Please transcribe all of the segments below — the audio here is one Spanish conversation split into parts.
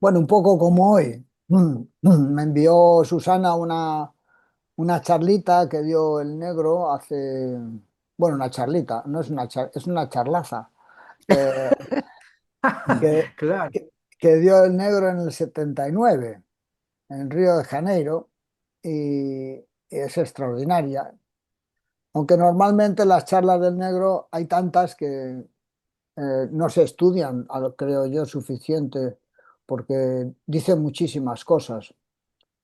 Bueno, un poco como hoy. Me envió Susana una charlita que dio el negro hace, bueno, una charlita, no es es una charlaza, eh, que, Claro, que dio el negro en el 79 en Río de Janeiro y es extraordinaria. Aunque normalmente las charlas del negro hay tantas que no se estudian, creo yo, suficiente porque dice muchísimas cosas.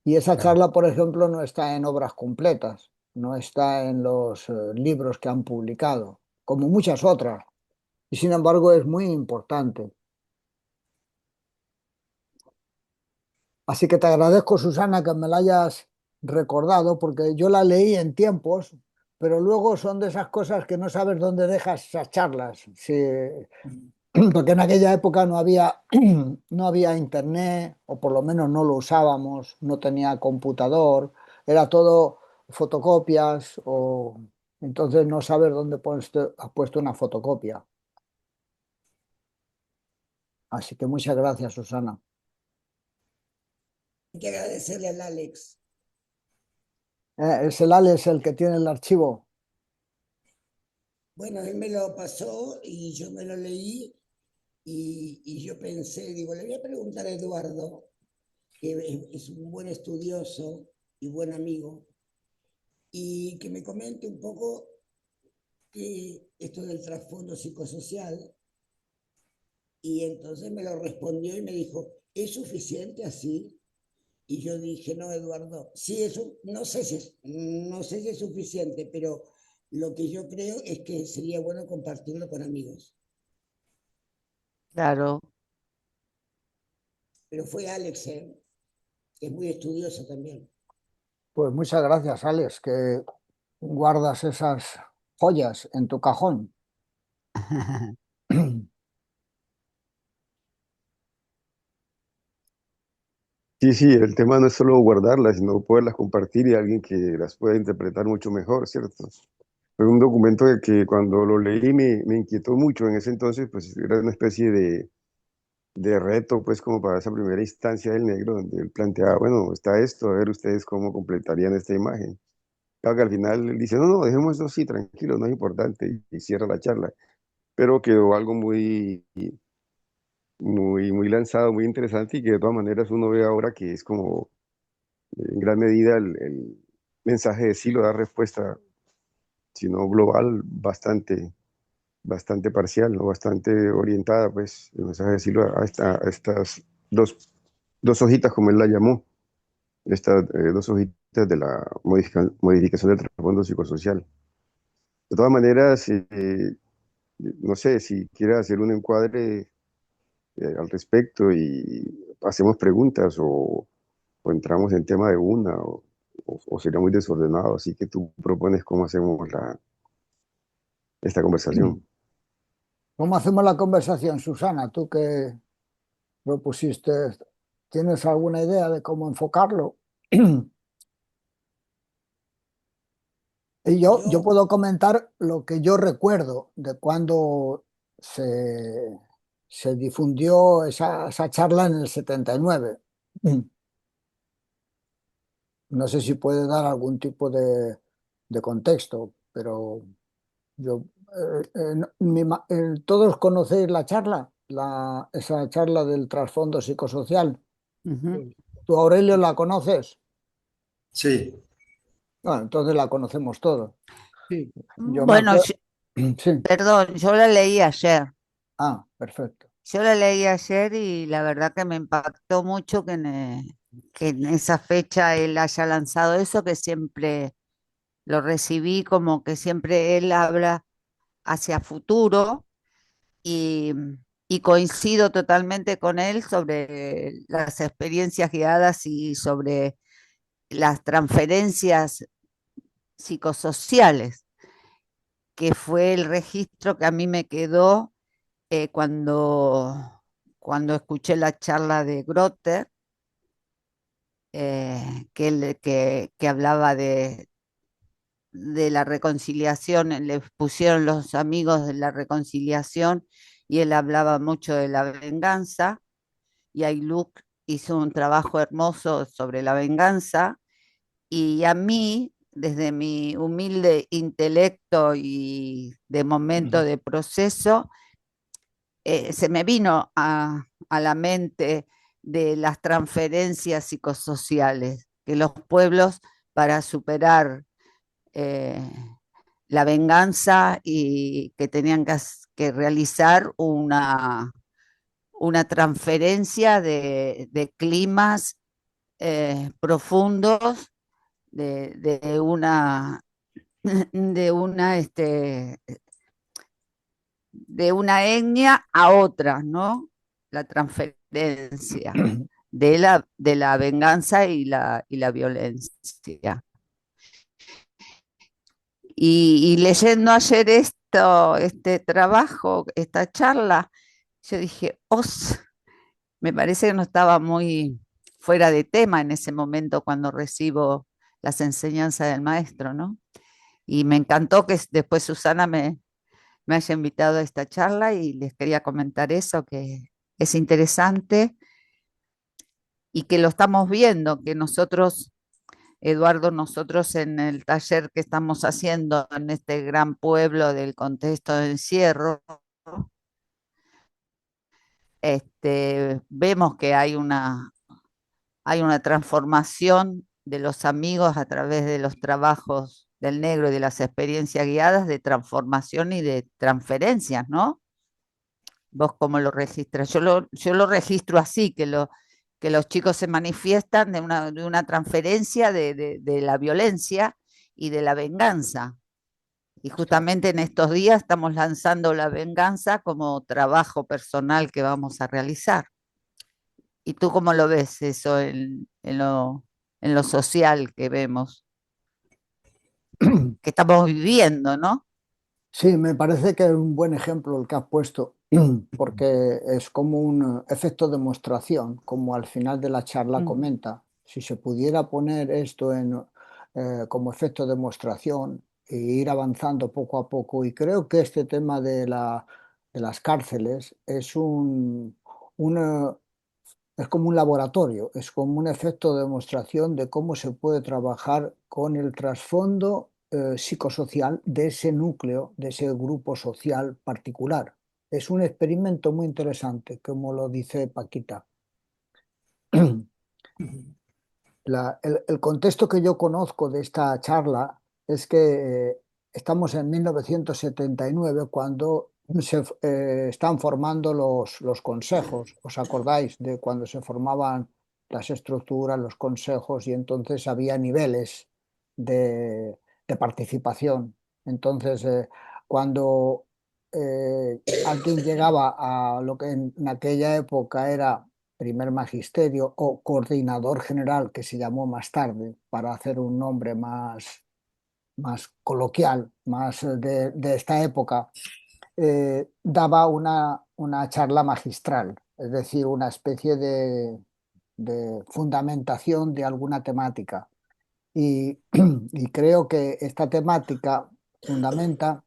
Y esa claro. charla, por ejemplo, no está en obras completas, no está en los libros que han publicado, como muchas otras. Y sin embargo es muy importante. Así que te agradezco, Susana, que me la hayas recordado, porque yo la leí en tiempos, pero luego son de esas cosas que no sabes dónde dejas esas charlas. Sí, porque en aquella época no había, no había internet, o por lo menos no lo usábamos, no tenía computador, era todo fotocopias, o entonces no sabes dónde has puesto una fotocopia. Así que muchas gracias, Susana. Hay que agradecerle al Alex. Es el Alex el que tiene el archivo. Bueno, él me lo pasó y yo me lo leí y yo pensé, digo, le voy a preguntar a Eduardo, que es un buen estudioso y buen amigo, y que me comente un poco esto del trasfondo psicosocial. Y entonces me lo respondió y me dijo, ¿es suficiente así? Y yo dije, no, Eduardo, sí, eso, no sé si es suficiente, pero lo que yo creo es que sería bueno compartirlo con amigos. Claro. Pero fue Alex, que es muy estudioso también. Pues muchas gracias, Alex, que guardas esas joyas en tu cajón. Sí, sí, el tema no es solo guardarlas, sino poderlas compartir y alguien que las pueda interpretar mucho mejor, ¿cierto? Fue un documento que cuando lo leí me inquietó mucho. En ese entonces, pues era una especie de reto, pues como para esa primera instancia del negro, donde él planteaba, bueno, está esto, a ver ustedes cómo completarían esta imagen. Claro que al final él dice, no, no, dejemos eso así, tranquilo, no es importante, y cierra la charla. Pero quedó algo muy lanzado, muy interesante y que de todas maneras uno ve ahora que es como en gran medida el mensaje de sí lo da respuesta, si no global, bastante parcial, ¿no? Bastante orientada, pues, el mensaje de sí lo da a estas dos hojitas, como él la llamó, estas dos hojitas de la modificación del trasfondo psicosocial. De todas maneras, no sé si quiere hacer un encuadre al respecto y hacemos preguntas o entramos en tema de una o sería muy desordenado. Así que tú propones cómo hacemos esta conversación. ¿Cómo hacemos la conversación, Susana? Tú que propusiste, ¿tienes alguna idea de cómo enfocarlo? Y yo Yo, puedo comentar lo que yo recuerdo de cuando se, se difundió esa charla en el 79. No sé si puede dar algún tipo de contexto, pero yo, ¿todos conocéis la charla? Esa charla del trasfondo psicosocial. Ujú. Sí. ¿Tú, Aurelio, la conoces? Sí, Bueno, entonces la conocemos todos. sí. Yo me Bueno, acuerdo. Sí. perdón, yo la leí ayer. Ah, perfecto. Yo la leí ayer y la verdad que me impactó mucho que en esa fecha él haya lanzado eso, que siempre lo recibí como que siempre él habla hacia futuro y, y coincido totalmente con él sobre las experiencias guiadas y sobre las transferencias psicosociales, que fue el registro que a mí me quedó cuando escuché la charla de Grotter, que hablaba de la reconciliación, le pusieron los amigos de la reconciliación y él hablaba mucho de la venganza, y hay hizo un trabajo hermoso sobre la venganza y a mí, desde mi humilde intelecto y de momento de proceso, se me vino a la mente de las transferencias psicosociales, que los pueblos para superar eh, la venganza y que tenían que realizar una transferencia de climas profundos de una de una de una etnia a otra, ¿no? La transferencia de la venganza y la violencia. Y leyendo ayer este trabajo, esta charla, yo dije, me parece que no estaba muy fuera de tema en ese momento cuando recibo las enseñanzas del maestro, ¿no? Y me encantó que después Susana me haya invitado a esta charla y les quería comentar eso, que es interesante y que lo estamos viendo, que nosotros, Eduardo, nosotros en el taller que estamos haciendo en este gran pueblo del contexto de encierro, vemos que hay una transformación de los amigos a través de los trabajos del negro y de las experiencias guiadas de transformación y de transferencias, ¿no? ¿Vos cómo lo registras? Yo lo registro así, que los chicos se manifiestan de una transferencia de la violencia y de la venganza. Y justamente en estos días estamos lanzando la venganza como trabajo personal que vamos a realizar. ¿Y tú cómo lo ves eso en lo social que vemos, que estamos viviendo, ¿no? Sí, me parece que es un buen ejemplo el que has puesto, porque es como un efecto demostración, como al final de la charla comenta. Si se pudiera poner esto como efecto demostración e ir avanzando poco a poco, y creo que este tema de las cárceles un, es como un laboratorio, es como un efecto de demostración de cómo se puede trabajar con el trasfondo psicosocial de ese núcleo, de ese grupo social particular. Es un experimento muy interesante, como lo dice Paquita. El contexto que yo conozco de esta charla es que estamos en 1979 cuando están formando los consejos. ¿Os acordáis de cuando se formaban las estructuras, los consejos y entonces había niveles de participación? Entonces, cuando alguien llegaba a lo que en aquella época era primer magisterio o coordinador general, que se llamó más tarde, para hacer un nombre más coloquial, más de esta época, daba una charla magistral, es decir, una especie de fundamentación de alguna temática. Y, y creo que esta temática fundamenta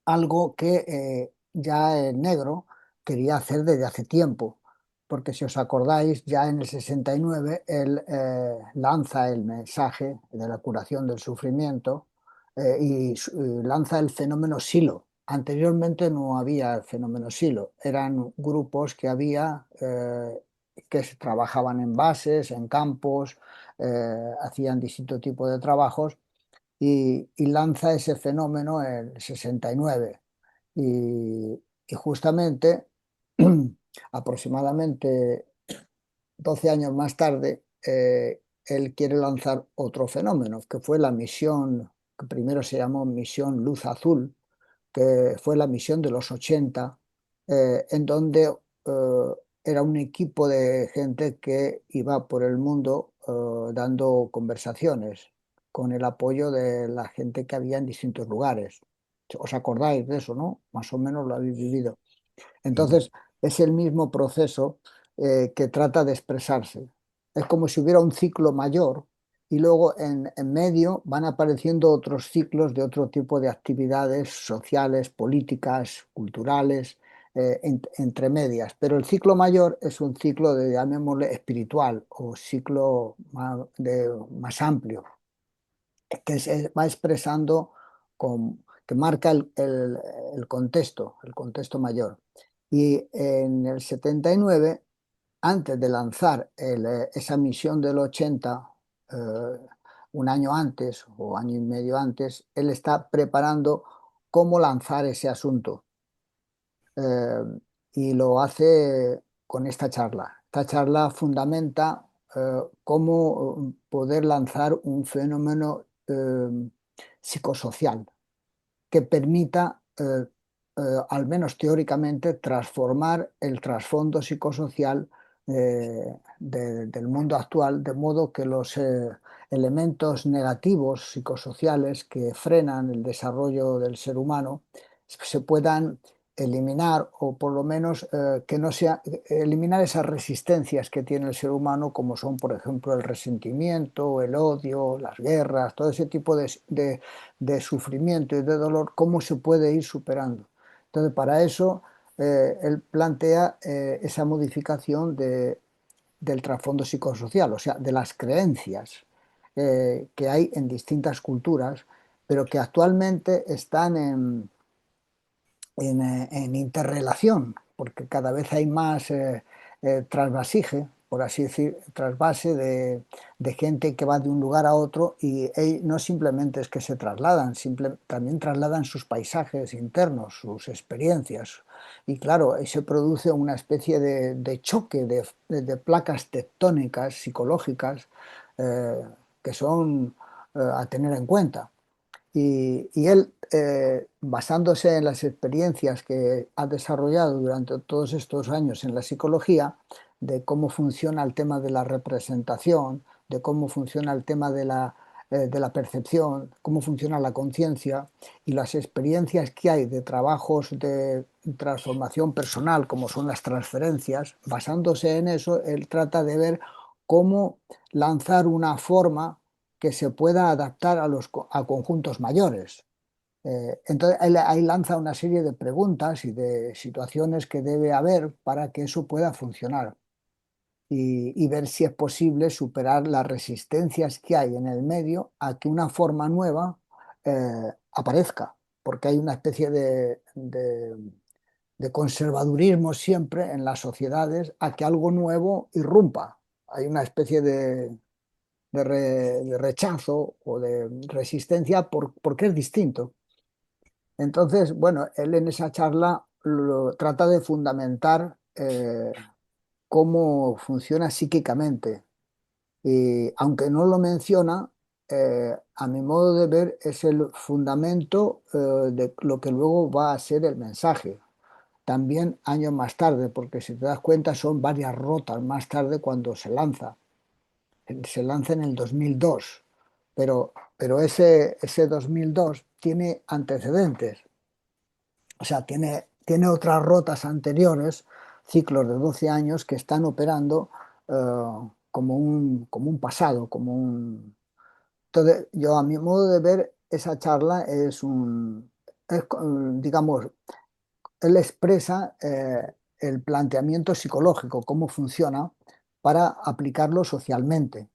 algo que ya el negro quería hacer desde hace tiempo, porque si os acordáis, ya en el 69 él lanza el mensaje de la curación del sufrimiento y lanza el fenómeno Silo. Anteriormente no había el fenómeno Silo, eran grupos que había que trabajaban en bases, en campos, hacían distinto tipo de trabajos y lanza ese fenómeno en el 69. Y justamente, aproximadamente 12 años más tarde, él quiere lanzar otro fenómeno, que fue la misión, que primero se llamó Misión Luz Azul, que fue la misión de los 80, en donde era un equipo de gente que iba por el mundo dando conversaciones con el apoyo de la gente que había en distintos lugares. ¿Os acordáis de eso, no? Más o menos lo habéis vivido. Entonces, es el mismo proceso que trata de expresarse. Es como si hubiera un ciclo mayor y luego en medio van apareciendo otros ciclos de otro tipo de actividades sociales, políticas, culturales, entre medias, pero el ciclo mayor es un ciclo de, llamémosle, espiritual o ciclo más amplio, que se va expresando, que marca el contexto mayor. Y en el 79, antes de lanzar esa misión del 80, eh, un año antes o año y medio antes, él está preparando cómo lanzar ese asunto. eh, y lo hace con esta charla. Esta charla fundamenta cómo poder lanzar un fenómeno psicosocial que permita, al menos teóricamente, transformar el trasfondo psicosocial del mundo actual, de modo que los elementos negativos psicosociales que frenan el desarrollo del ser humano se puedan eliminar, o por lo menos que no sea eliminar esas resistencias que tiene el ser humano, como son, por ejemplo, el resentimiento, el odio, las guerras, todo ese tipo de sufrimiento y de dolor, cómo se puede ir superando. Entonces, para eso, él plantea esa modificación del trasfondo psicosocial, o sea, de las creencias que hay en distintas culturas, pero que actualmente están en interrelación, porque cada vez hay más trasvasije, por así decir, trasvase de gente que va de un lugar a otro, y no simplemente es que se trasladan, también trasladan sus paisajes internos, sus experiencias. Y claro, ahí se produce una especie de choque de placas tectónicas psicológicas eh, que son a tener en cuenta. Y él, basándose en las experiencias que ha desarrollado durante todos estos años en la psicología, de cómo funciona el tema de la representación, de cómo funciona el tema de la percepción, cómo funciona la conciencia, y las experiencias que hay de trabajos de transformación personal, como son las transferencias, basándose en eso, él trata de ver cómo lanzar una forma que se pueda adaptar a conjuntos mayores. Entonces, ahí lanza una serie de preguntas y de situaciones que debe haber para que eso pueda funcionar, y ver si es posible superar las resistencias que hay en el medio a que una forma nueva aparezca, porque hay una especie de conservadurismo siempre en las sociedades a que algo nuevo irrumpa. Hay una especie de rechazo o de resistencia porque es distinto. Entonces, bueno, él en esa charla trata de fundamentar cómo funciona psíquicamente. Y aunque no lo menciona, a mi modo de ver es el fundamento de lo que luego va a ser el mensaje. También años más tarde, porque si te das cuenta son varias rotas más tarde cuando se lanza en el 2002, pero ese 2002 tiene antecedentes, o sea, tiene otras rotas anteriores, ciclos de 12 años que están operando como un pasado, Entonces, yo a mi modo de ver, esa charla digamos, él expresa el planteamiento psicológico, cómo funciona para aplicarlo socialmente.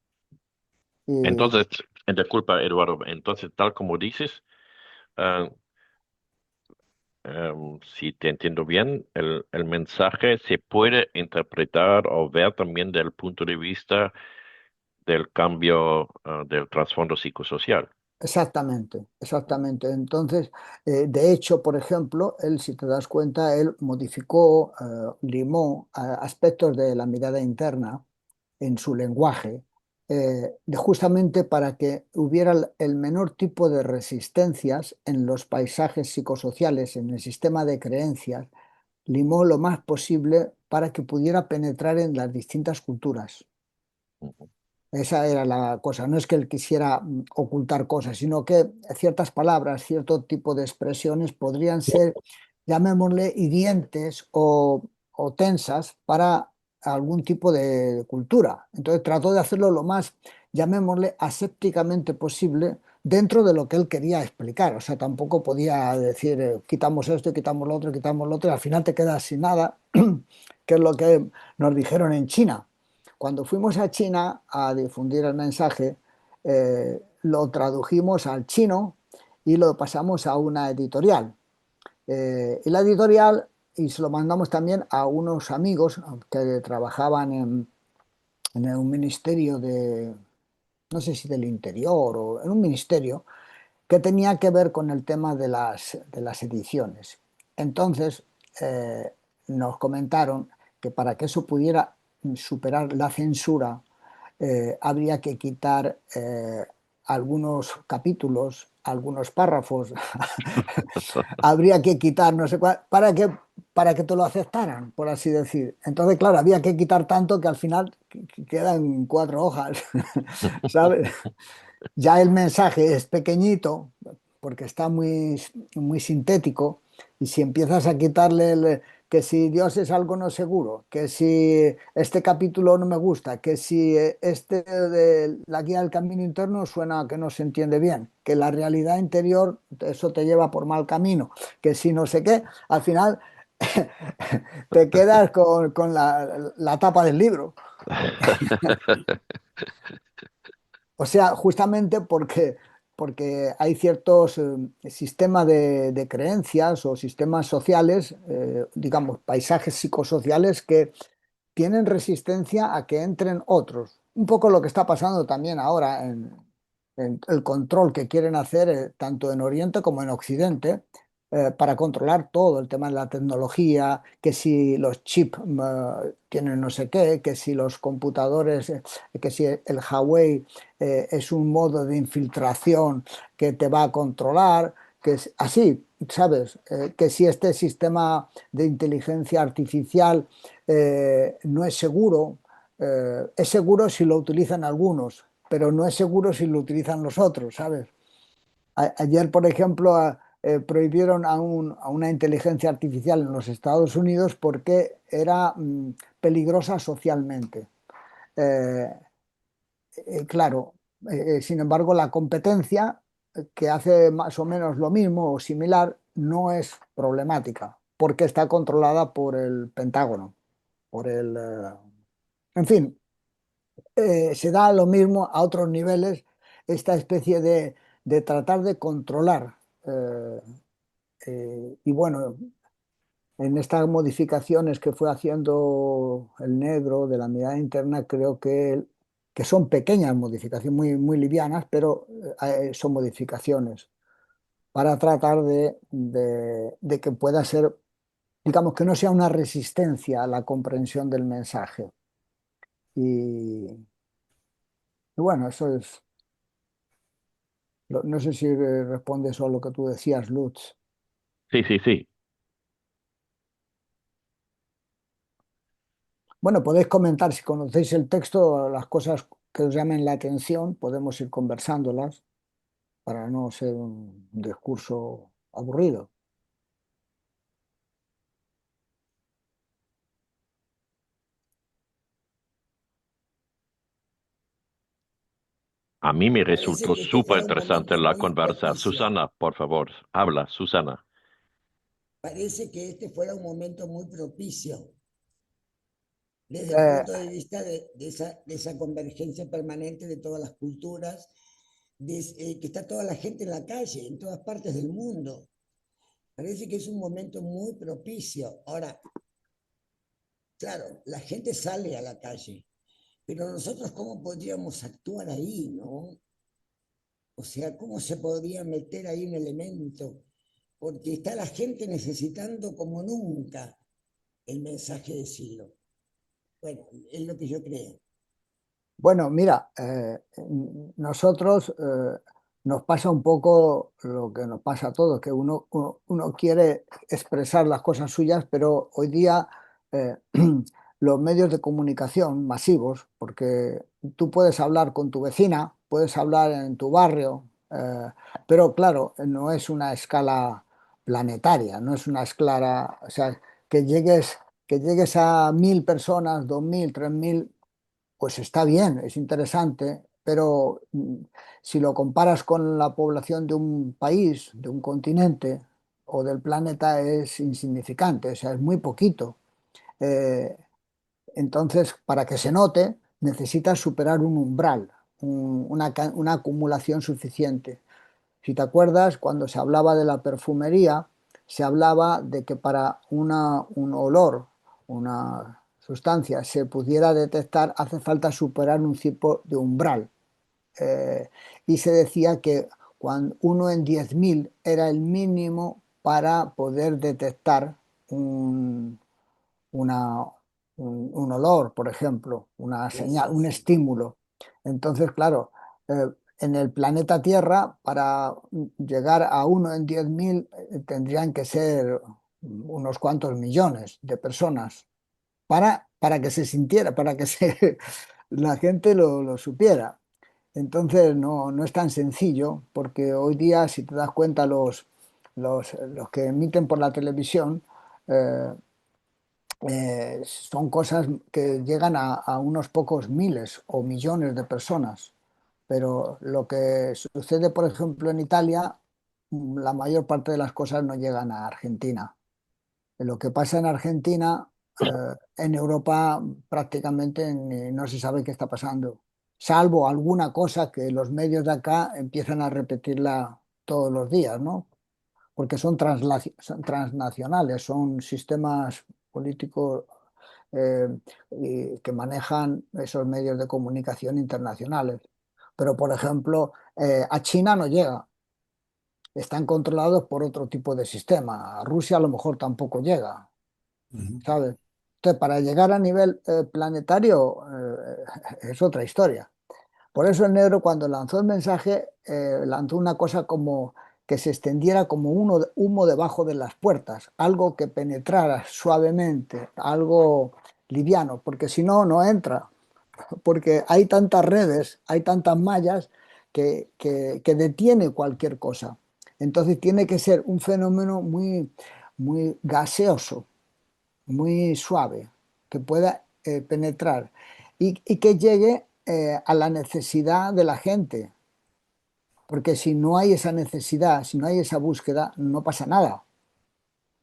Y Entonces, disculpa, Eduardo, entonces, tal como dices, ah, si te entiendo bien, el mensaje se puede interpretar o ver también del punto de vista del cambio, del trasfondo psicosocial. Exactamente, exactamente. Entonces, de hecho, por ejemplo, él, si te das cuenta, él modificó, limó aspectos de la mirada interna en su lenguaje, justamente para que hubiera el menor tipo de resistencias en los paisajes psicosociales, en el sistema de creencias. Limó lo más posible para que pudiera penetrar en las distintas culturas. Ujú. Esa era la cosa. No es que él quisiera ocultar cosas, sino que ciertas palabras, cierto tipo de expresiones podrían ser, llamémosle, hirientes o tensas para algún tipo de cultura. Entonces trató de hacerlo lo más, llamémosle, asépticamente posible, dentro de lo que él quería explicar. O sea, tampoco podía decir quitamos esto y quitamos lo otro y quitamos lo otro y al final te quedas sin nada, que es lo que nos dijeron en China. Cuando fuimos a China a difundir el mensaje, lo tradujimos al chino y lo pasamos a una editorial. Y la editorial, y se lo mandamos también a unos amigos que trabajaban en un ministerio de, no sé si del interior o en un ministerio, que tenía que ver con el tema de las ediciones. Entonces, nos comentaron que para que eso pudiera superar la censura, habría que quitar algunos capítulos, algunos párrafos, habría que quitar no sé cuál, para que te lo aceptaran, por así decir. Entonces, claro, había que quitar tanto que al final quedan 4 hojas, ¿sabes? Ya el mensaje es pequeñito porque está muy sintético y si empiezas a quitarle que si Dios es algo no seguro, que si este capítulo no me gusta, que si este de la guía del camino interno suena a que no se entiende bien, que la realidad interior eso te lleva por mal camino, que si no sé qué, al final te quedas con la tapa del libro. O sea, justamente porque hay ciertos sistemas de creencias o sistemas sociales, digamos, paisajes psicosociales que tienen resistencia a que entren otros. Un poco lo que está pasando también ahora en el control que quieren hacer tanto en Oriente como en Occidente para controlar todo el tema de la tecnología, que si los chips tienen no sé qué, que si los computadores, que si el Huawei es un modo de infiltración que te va a controlar, que es así, ¿sabes? Que si este sistema de inteligencia artificial no es seguro si lo utilizan algunos, pero no es seguro si lo utilizan los otros, ¿sabes? Ayer, por ejemplo, prohibieron a una inteligencia artificial en los Estados Unidos porque era peligrosa socialmente. Eh, claro, sin embargo, la competencia que hace más o menos lo mismo o similar no es problemática porque está controlada por el Pentágono, por en fin, se da lo mismo a otros niveles esta especie de tratar de controlar. eh, y bueno, en estas modificaciones que fue haciendo el negro de la mirada interna, creo que son pequeñas modificaciones, muy livianas, pero son modificaciones para tratar de que pueda ser, digamos, que no sea una resistencia a la comprensión del mensaje. Y bueno, eso es. No sé si responde eso a lo que tú decías, Lutz. Sí, sí, sí. Bueno, podéis comentar si conocéis el texto, las cosas que os llamen la atención, podemos ir conversándolas para no ser un discurso aburrido. A mí me Parece resultó que este súper fuera un interesante momento la muy conversa. propicio. Susana, por favor, habla, Susana. Parece que este fuera un momento muy propicio desde el Eh, punto de vista de esa convergencia permanente de todas las culturas, que está toda la gente en la calle, en todas partes del mundo. Parece que es un momento muy propicio. Ahora, claro, la gente sale a la calle, pero nosotros cómo podríamos actuar ahí, ¿no? O sea, ¿cómo se podría meter ahí un elemento? Porque está la gente necesitando como nunca el mensaje de Silo. Bueno, es lo que yo creo. bueno, mira, nosotros nos pasa un poco lo que nos pasa a todos, que uno quiere expresar las cosas suyas, pero hoy día eh, los medios de comunicación masivos, porque tú puedes hablar con tu vecina, puedes hablar en tu barrio, pero claro, no es una escala planetaria, no es una escala, o sea, que llegues a 1.000 personas, 2.000, 3.000 pues está bien, es interesante, pero si lo comparas con la población de un país, de un continente o del planeta, es insignificante, o sea, es muy poquito. Eh, entonces, para que se note, necesitas superar un umbral, una acumulación suficiente. Si te acuerdas, cuando se hablaba de la perfumería, se hablaba de que para un olor, una sustancia, se pudiera detectar, hace falta superar un tipo de umbral. Eh, y se decía que cuando 1 en 10.000 era el mínimo para poder detectar un, una- un olor, por ejemplo, una Sí, señal, sí, un sí. estímulo. Entonces, claro, en el planeta Tierra, para llegar a 1 en 10.000, tendrían que ser unos cuantos millones de personas para que se sintiera, para que la gente lo supiera. Entonces, no es tan sencillo, porque hoy día, si te das cuenta, los que emiten por la televisión, eh, son cosas que llegan a unos pocos miles o millones de personas. Pero lo que sucede, por ejemplo, en Italia, la mayor parte de las cosas no llegan a Argentina. Lo que pasa en Argentina, en Europa prácticamente no se sabe qué está pasando, salvo alguna cosa que los medios de acá empiezan a repetirla todos los días, ¿no? Porque son transnacionales, son sistemas políticos, eh, y que manejan esos medios de comunicación internacionales. Pero, por ejemplo, a China no llega, están controlados por otro tipo de sistema. A Rusia a lo mejor tampoco llega, Ujú. ¿sabes? Entonces, para llegar a nivel planetario, es otra historia. Por eso el negro, cuando lanzó el mensaje, lanzó una cosa como que se extendiera como humo debajo de las puertas, algo que penetrara suavemente, algo liviano, porque si no, no entra, porque hay tantas redes, hay tantas mallas que detiene cualquier cosa. Entonces tiene que ser un fenómeno muy gaseoso, muy suave, que pueda penetrar y que llegue a la necesidad de la gente, porque si no hay esa necesidad, si no hay esa búsqueda, no pasa nada.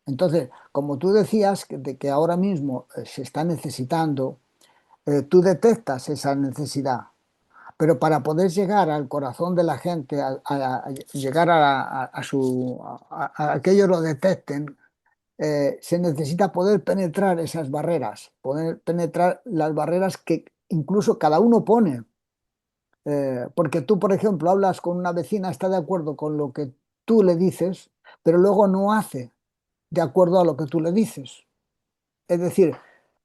Entonces, como tú decías, de que ahora mismo se está necesitando, tú detectas esa necesidad, pero para poder llegar al corazón de la gente, a llegar a que ellos lo detecten, se necesita poder penetrar esas barreras, poder penetrar las barreras que incluso cada uno pone. Porque tú, por ejemplo, hablas con una vecina, está de acuerdo con lo que tú le dices, pero luego no hace de acuerdo a lo que tú le dices. Es decir,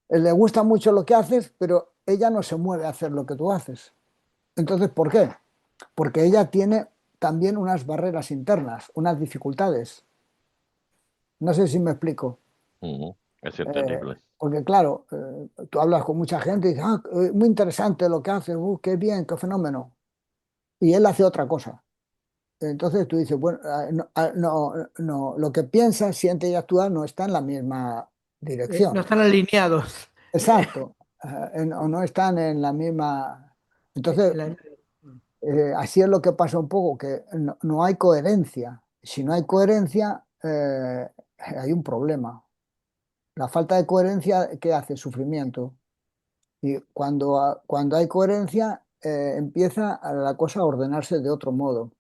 le gusta mucho lo que haces, pero ella no se mueve a hacer lo que tú haces. Entonces, ¿por qué? Porque ella tiene también unas barreras internas, unas dificultades. No sé si me explico. Ujú. Es Eh, entendible. Porque claro, tú hablas con mucha gente y dices, ah, muy interesante lo que hace, qué bien, qué fenómeno. Y él hace otra cosa. Entonces tú dices, bueno, no, lo que piensa, siente y actúa no está en la misma No dirección. están alineados. Exacto. O no están en la misma. Entonces, La- así es lo que pasa un poco, que no hay coherencia. Si no hay coherencia, hay un problema. La falta de coherencia, ¿qué hace? Sufrimiento. Y cuando hay coherencia, empieza la cosa a ordenarse de otro modo.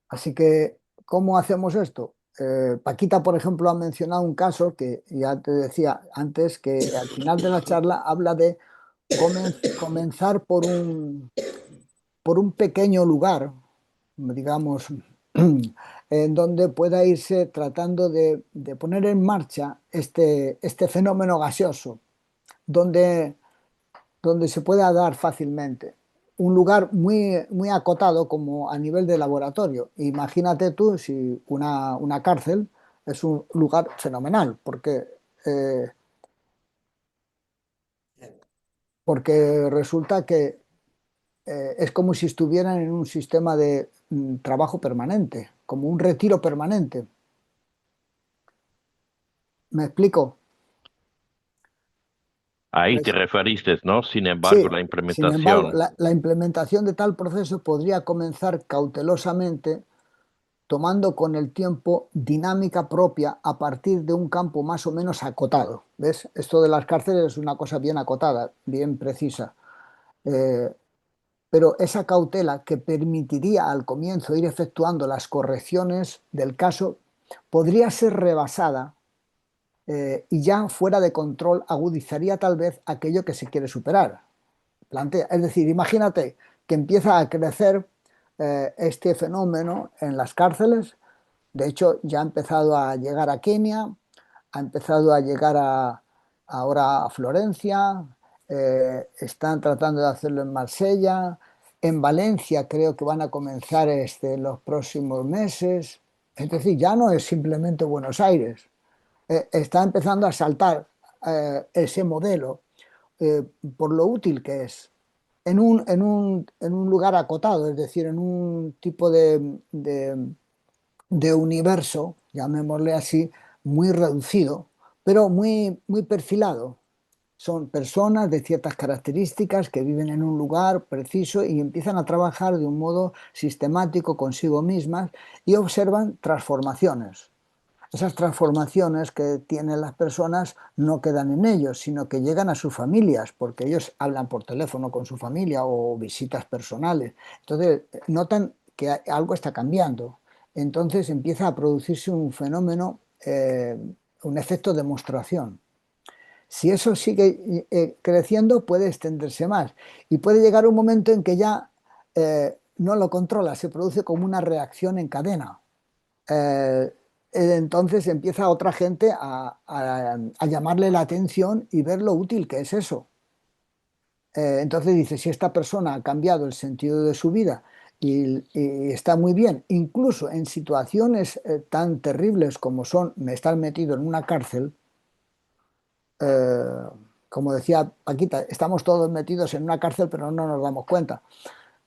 Así que, ¿cómo hacemos esto? Paquita, por ejemplo, ha mencionado un caso que ya te decía antes, que al final de la charla habla de comenzar por un pequeño lugar, digamos, en donde pueda irse tratando de poner en marcha este fenómeno gaseoso, donde se pueda dar fácilmente. Un lugar muy acotado como a nivel de laboratorio. Imagínate tú si una cárcel es un lugar fenomenal, eh, porque resulta que es como si estuvieran en un sistema de trabajo permanente, como un retiro permanente. ¿Me explico? Ahí te Eso. referiste, ¿no? Sin embargo, Sí, la sin embargo, implementación. la implementación de tal proceso podría comenzar cautelosamente, tomando con el tiempo dinámica propia a partir de un campo más o menos acotado. ¿Ves? Esto de las cárceles es una cosa bien acotada, bien precisa. Eh, pero esa cautela que permitiría al comienzo ir efectuando las correcciones del caso podría ser rebasada, y ya fuera de control agudizaría tal vez aquello que se quiere superar. Es decir, imagínate que empieza a crecer este fenómeno en las cárceles. De hecho, ya ha empezado a llegar a Kenia, ha empezado a llegar ahora a Florencia, están tratando de hacerlo en Marsella, en Valencia creo que van a comenzar los próximos meses. Es decir, ya no es simplemente Buenos Aires, está empezando a saltar ese modelo, eh, por lo útil que es en un lugar acotado, es decir, en un tipo de universo, llamémosle así, muy reducido, pero muy perfilado. Son personas de ciertas características que viven en un lugar preciso y empiezan a trabajar de un modo sistemático consigo mismas y observan transformaciones. Esas transformaciones que tienen las personas no quedan en ellos, sino que llegan a sus familias, porque ellos hablan por teléfono con su familia o visitas personales. Entonces, notan que algo está cambiando. Entonces empieza a producirse un fenómeno, un efecto demostración. Si eso sigue creciendo, puede extenderse más y puede llegar un momento en que ya no lo controla, se produce como una reacción en cadena. eh, entonces empieza otra gente a llamarle la atención y ver lo útil que es eso. Entonces dice, si esta persona ha cambiado el sentido de su vida y está muy bien, incluso en situaciones tan terribles como son estar metido en una cárcel, eh, como decía Paquita, estamos todos metidos en una cárcel pero no nos damos cuenta.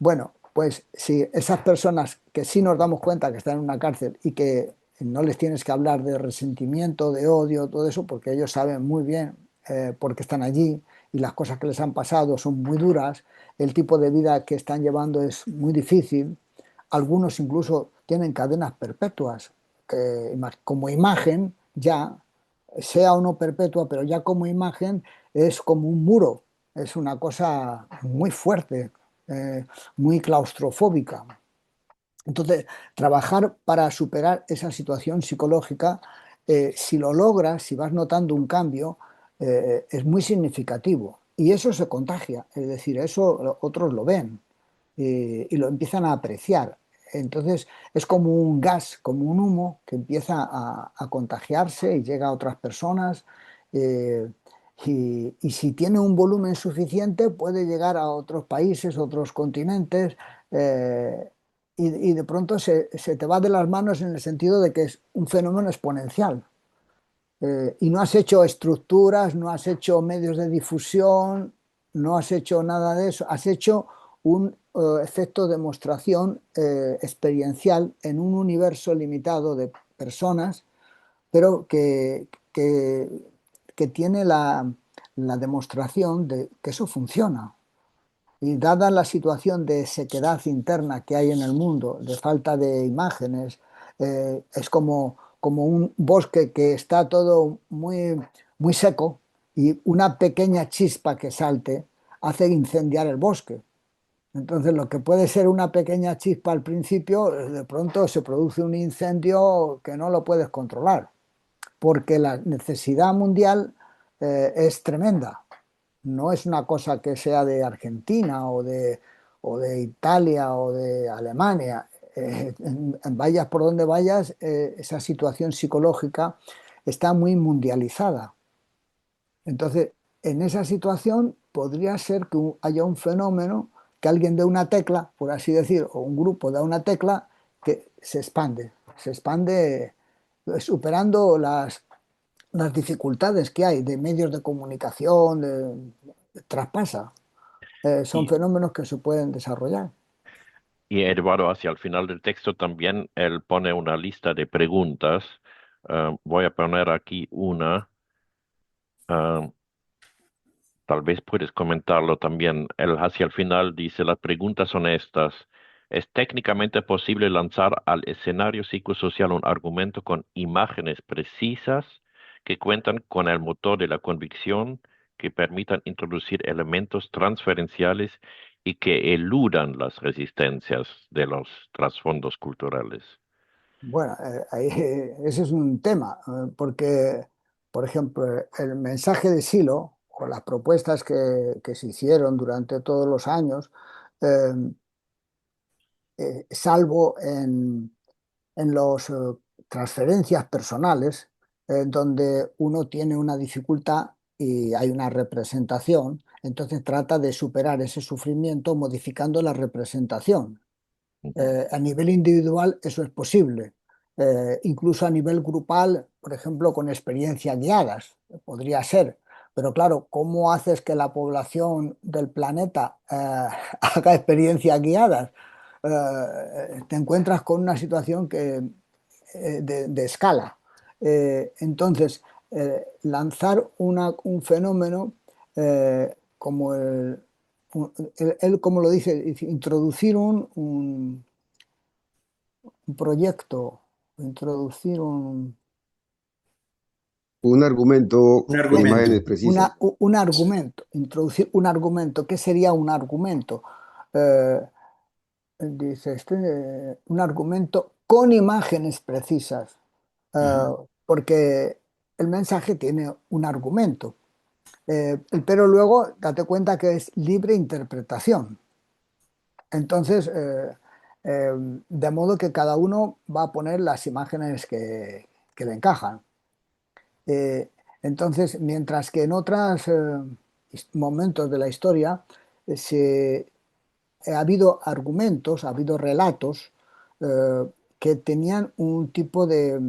Bueno, pues si esas personas que sí nos damos cuenta que están en una cárcel y que no les tienes que hablar de resentimiento, de odio, todo eso, porque ellos saben muy bien por qué están allí y las cosas que les han pasado son muy duras, el tipo de vida que están llevando es muy difícil, algunos incluso tienen cadenas perpetuas, que como imagen ya, sea o no perpetua, pero ya como imagen es como un muro, es una cosa muy fuerte, eh, muy claustrofóbica. Entonces, trabajar para superar esa situación psicológica, si lo logras, si vas notando un cambio, es muy significativo. Y eso se contagia, es decir, eso otros lo ven y lo empiezan a apreciar. Entonces, es como un gas, como un humo que empieza a contagiarse y llega a otras personas. eh, y si tiene un volumen suficiente, puede llegar a otros países, otros continentes. eh, y de pronto se te va de las manos en el sentido de que es un fenómeno exponencial. Y no has hecho estructuras, no has hecho medios de difusión, no has hecho nada de eso, has hecho un efecto de demostración experiencial en un universo limitado de personas, pero que tiene la demostración de que eso funciona. Y dada la situación de sequedad interna que hay en el mundo, de falta de imágenes, es como un bosque que está todo muy seco y una pequeña chispa que salte hace incendiar el bosque. Entonces, lo que puede ser una pequeña chispa al principio, de pronto se produce un incendio que no lo puedes controlar, porque la necesidad mundial es tremenda. No es una cosa que sea de Argentina o de Italia o de Alemania. Vayas por donde vayas, esa situación psicológica está muy mundializada. Entonces, en esa situación podría ser que haya un fenómeno, que alguien dé una tecla, por así decir, o un grupo da una tecla que se expande superando las dificultades que hay de medios de comunicación, traspasa. Son Y, fenómenos que se pueden desarrollar. y Eduardo, hacia el final del texto también él pone una lista de preguntas. Voy a poner aquí una. Ah, tal vez puedes comentarlo también. Él hacia el final dice, las preguntas son estas. ¿Es técnicamente posible lanzar al escenario psicosocial un argumento con imágenes precisas que cuentan con el motor de la convicción, que permitan introducir elementos transferenciales y que eludan las resistencias de los trasfondos culturales? Bueno, ese es un tema, porque, por ejemplo, el mensaje de Silo o las propuestas que se hicieron durante todos los años, eh, salvo en las transferencias personales, donde uno tiene una dificultad y hay una representación, entonces trata de superar ese sufrimiento modificando la representación. Ujú. A nivel individual eso es posible. Incluso a nivel grupal, por ejemplo, con experiencias guiadas, podría ser. Pero claro, ¿cómo haces que la población del planeta haga experiencias guiadas? Te encuentras con una situación de escala. Entonces, lanzar un fenómeno como él, como lo dice, introducir un proyecto, introducir Un argumento Un con argumento. imágenes precisas. un argumento, introducir un argumento. ¿Qué sería un argumento? Eh, Dice, un argumento con imágenes precisas, eh, porque el mensaje tiene un argumento. Pero luego date cuenta que es libre interpretación. Entonces, de modo que cada uno va a poner las imágenes que le encajan. Eh, entonces, mientras que en otros momentos de la historia ha habido argumentos, ha habido relatos que tenían un tipo de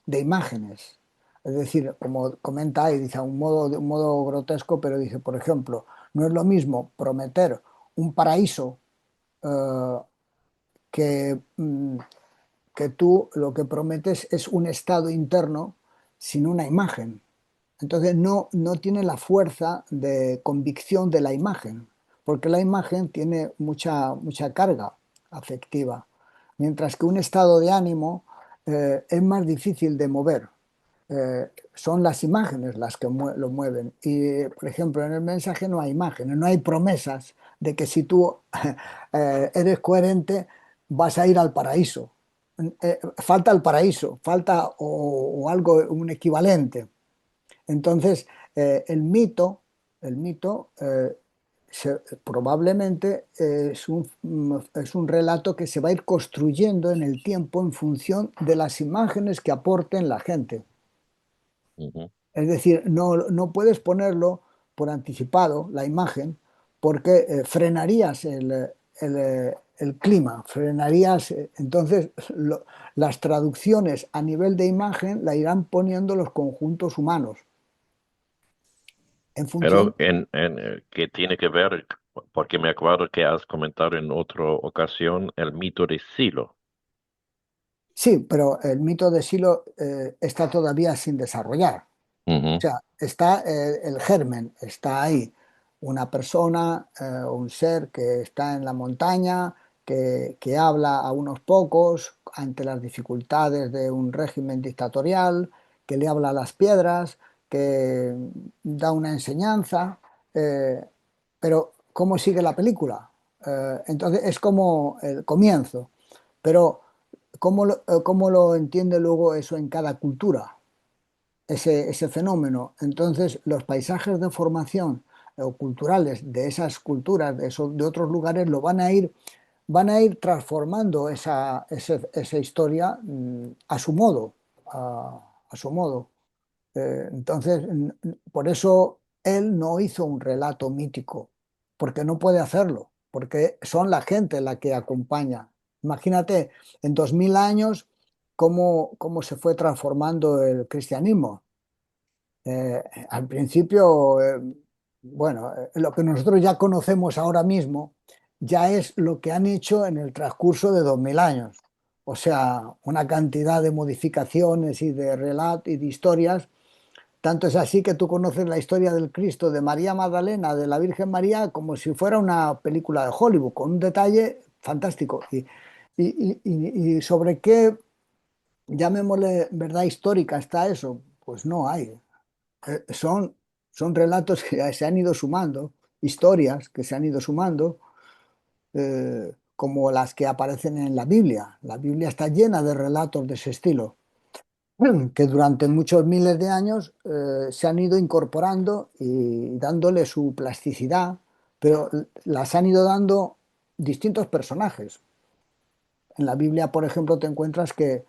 imágenes. Es decir, como comenta y dice de un modo grotesco, pero dice, por ejemplo, no es lo mismo prometer un paraíso eh, que tú lo que prometes es un estado interno sin una imagen. Entonces no tiene la fuerza de convicción de la imagen, porque la imagen tiene mucha carga afectiva, mientras que un estado de ánimo es más difícil de mover. Son las imágenes las que lo mueven. Y, por ejemplo, en el mensaje no hay imágenes, no hay promesas de que si tú eres coherente vas a ir al paraíso. Falta el paraíso, falta o algo, un equivalente. Entonces, el mito probablemente es un relato que se va a ir construyendo en el tiempo en función de las imágenes que aporten la gente. Ujú. Es decir, no puedes ponerlo por anticipado, la imagen, porque frenarías el clima, frenarías. Entonces, las traducciones a nivel de imagen la irán poniendo los conjuntos humanos en función. Pero ¿qué tiene que ver? Porque me acuerdo que has comentado en otra ocasión el mito de Silo. Sí, pero el mito de Silo está todavía sin desarrollar. O Ujú. sea, está el germen, está ahí. Una persona o un ser que está en la montaña, que habla a unos pocos ante las dificultades de un régimen dictatorial, que le habla a las piedras, que da una enseñanza. eh, pero, ¿cómo sigue la película? Entonces, es como el comienzo. Pero, cómo lo entiende luego eso en cada cultura? Ese fenómeno. Entonces, los paisajes de formación o culturales de esas culturas, de otros lugares, van a ir transformando esa historia a su modo, a su modo. Entonces, por eso él no hizo un relato mítico, porque no puede hacerlo, porque son la gente la que acompaña. Imagínate, en 2000 años, cómo se fue transformando el cristianismo. Al principio, bueno, lo que nosotros ya conocemos ahora mismo ya es lo que han hecho en el transcurso de 2000 años. O sea, una cantidad de modificaciones y de relatos y de historias Tanto es así que tú conoces la historia del Cristo de María Magdalena, de la Virgen María, como si fuera una película de Hollywood, con un detalle fantástico. Y sobre qué, llamémosle, verdad histórica está eso, pues no hay. Son relatos que se han ido sumando, historias que se han ido sumando, como las que aparecen en la Biblia. La Biblia está llena de relatos de ese estilo, que durante muchos miles de años se han ido incorporando y dándole su plasticidad, pero las han ido dando distintos personajes. En la Biblia, por ejemplo, te encuentras que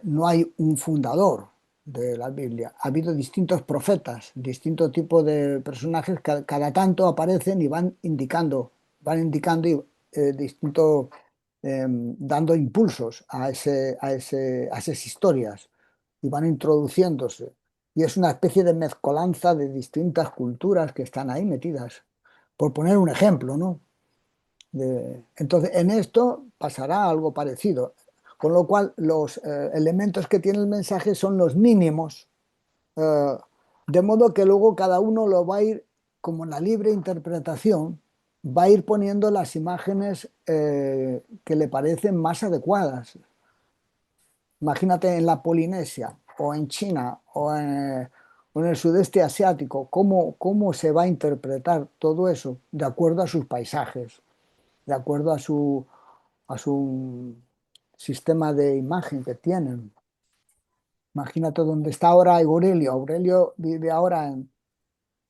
no hay un fundador de la Biblia. Ha habido distintos profetas, distintos tipos de personajes que cada tanto aparecen y van indicando y, distinto, dando impulsos a esas historias y van introduciéndose. Y es una especie de mezcolanza de distintas culturas que están ahí metidas. Por poner un ejemplo, ¿no? Entonces, en esto pasará algo parecido, con lo cual los elementos que tiene el mensaje son los mínimos, eh, de modo que luego cada uno lo va a ir, como en la libre interpretación, va a ir poniendo las imágenes que le parecen más adecuadas. Imagínate en la Polinesia o en China o en el sudeste asiático, cómo se va a interpretar todo eso de acuerdo a sus paisajes, de acuerdo a su sistema de imagen que tienen. Imagínate dónde está ahora Aurelio. Aurelio vive ahora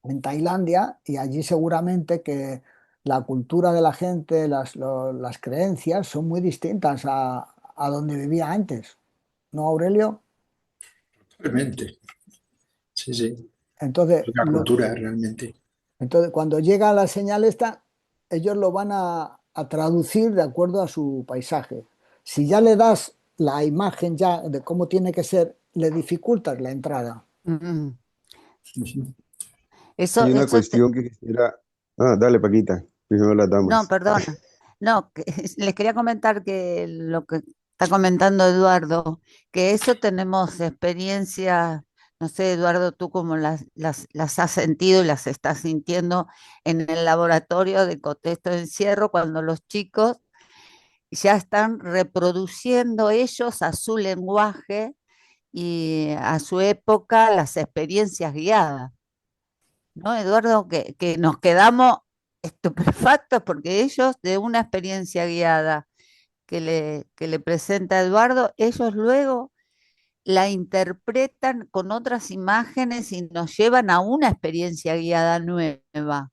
en Tailandia y allí seguramente que la cultura de la gente, las creencias son muy distintas a donde vivía antes. ¿No, Aurelio? Realmente. Sí, sí. Entonces, Otra cultura, realmente. entonces cuando llega la señal esta, ellos lo van a traducir de acuerdo a su paisaje. Si ya le das la imagen ya de cómo tiene que ser, le dificultas la entrada. Mm. Ujú. Eso, Hay una eso cuestión que quisiera... Ah, dale, Paquita, primero las no, damas. perdona. No, les quería comentar que lo que está comentando Eduardo, que eso tenemos experiencias, no sé, Eduardo, tú cómo las has sentido y las estás sintiendo en el laboratorio de contexto de encierro, cuando los chicos ya están reproduciendo ellos a su lenguaje y a su época las experiencias guiadas. ¿No, Eduardo? Que nos quedamos estupefactos porque ellos de una experiencia guiada que le presenta Eduardo, ellos luego la interpretan con otras imágenes y nos llevan a una experiencia guiada nueva.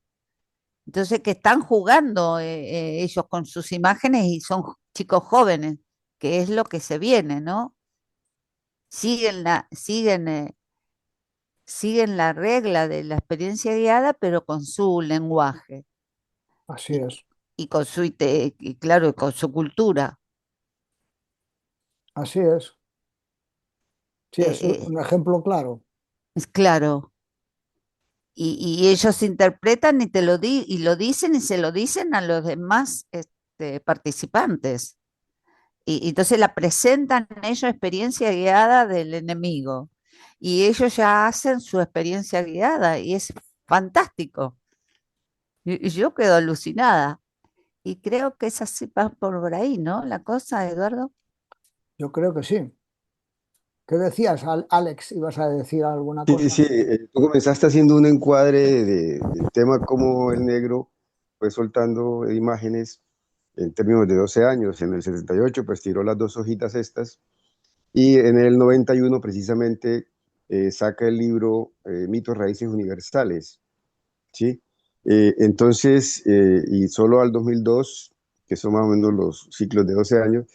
Entonces, que están jugando ellos con sus imágenes y son chicos jóvenes, que es lo que se viene, ¿no? Siguen la regla de la experiencia guiada, pero con su lenguaje Así y, es, y con y claro, con su cultura. así es. Sí, Eh, es eh, un ejemplo claro. es claro. Y ellos interpretan y y lo dicen y se lo dicen a los demás participantes. Y entonces la presentan ellos experiencia guiada del enemigo. Y ellos ya hacen su experiencia guiada y es fantástico. Y yo quedo alucinada. Y creo que es así, va por ahí, ¿no? La cosa, Eduardo. Yo creo que sí. ¿Qué decías, Alex? ¿Ibas a decir alguna Sí, cosa? sí, tú comenzaste haciendo un encuadre del tema como el negro fue soltando imágenes en términos de 12 años. En el 78 pues tiró las dos hojitas estas y en el 91 precisamente saca el libro Mitos, Raíces Universales, ¿sí? Entonces, y solo al 2002, que son más o menos los ciclos de 12 años,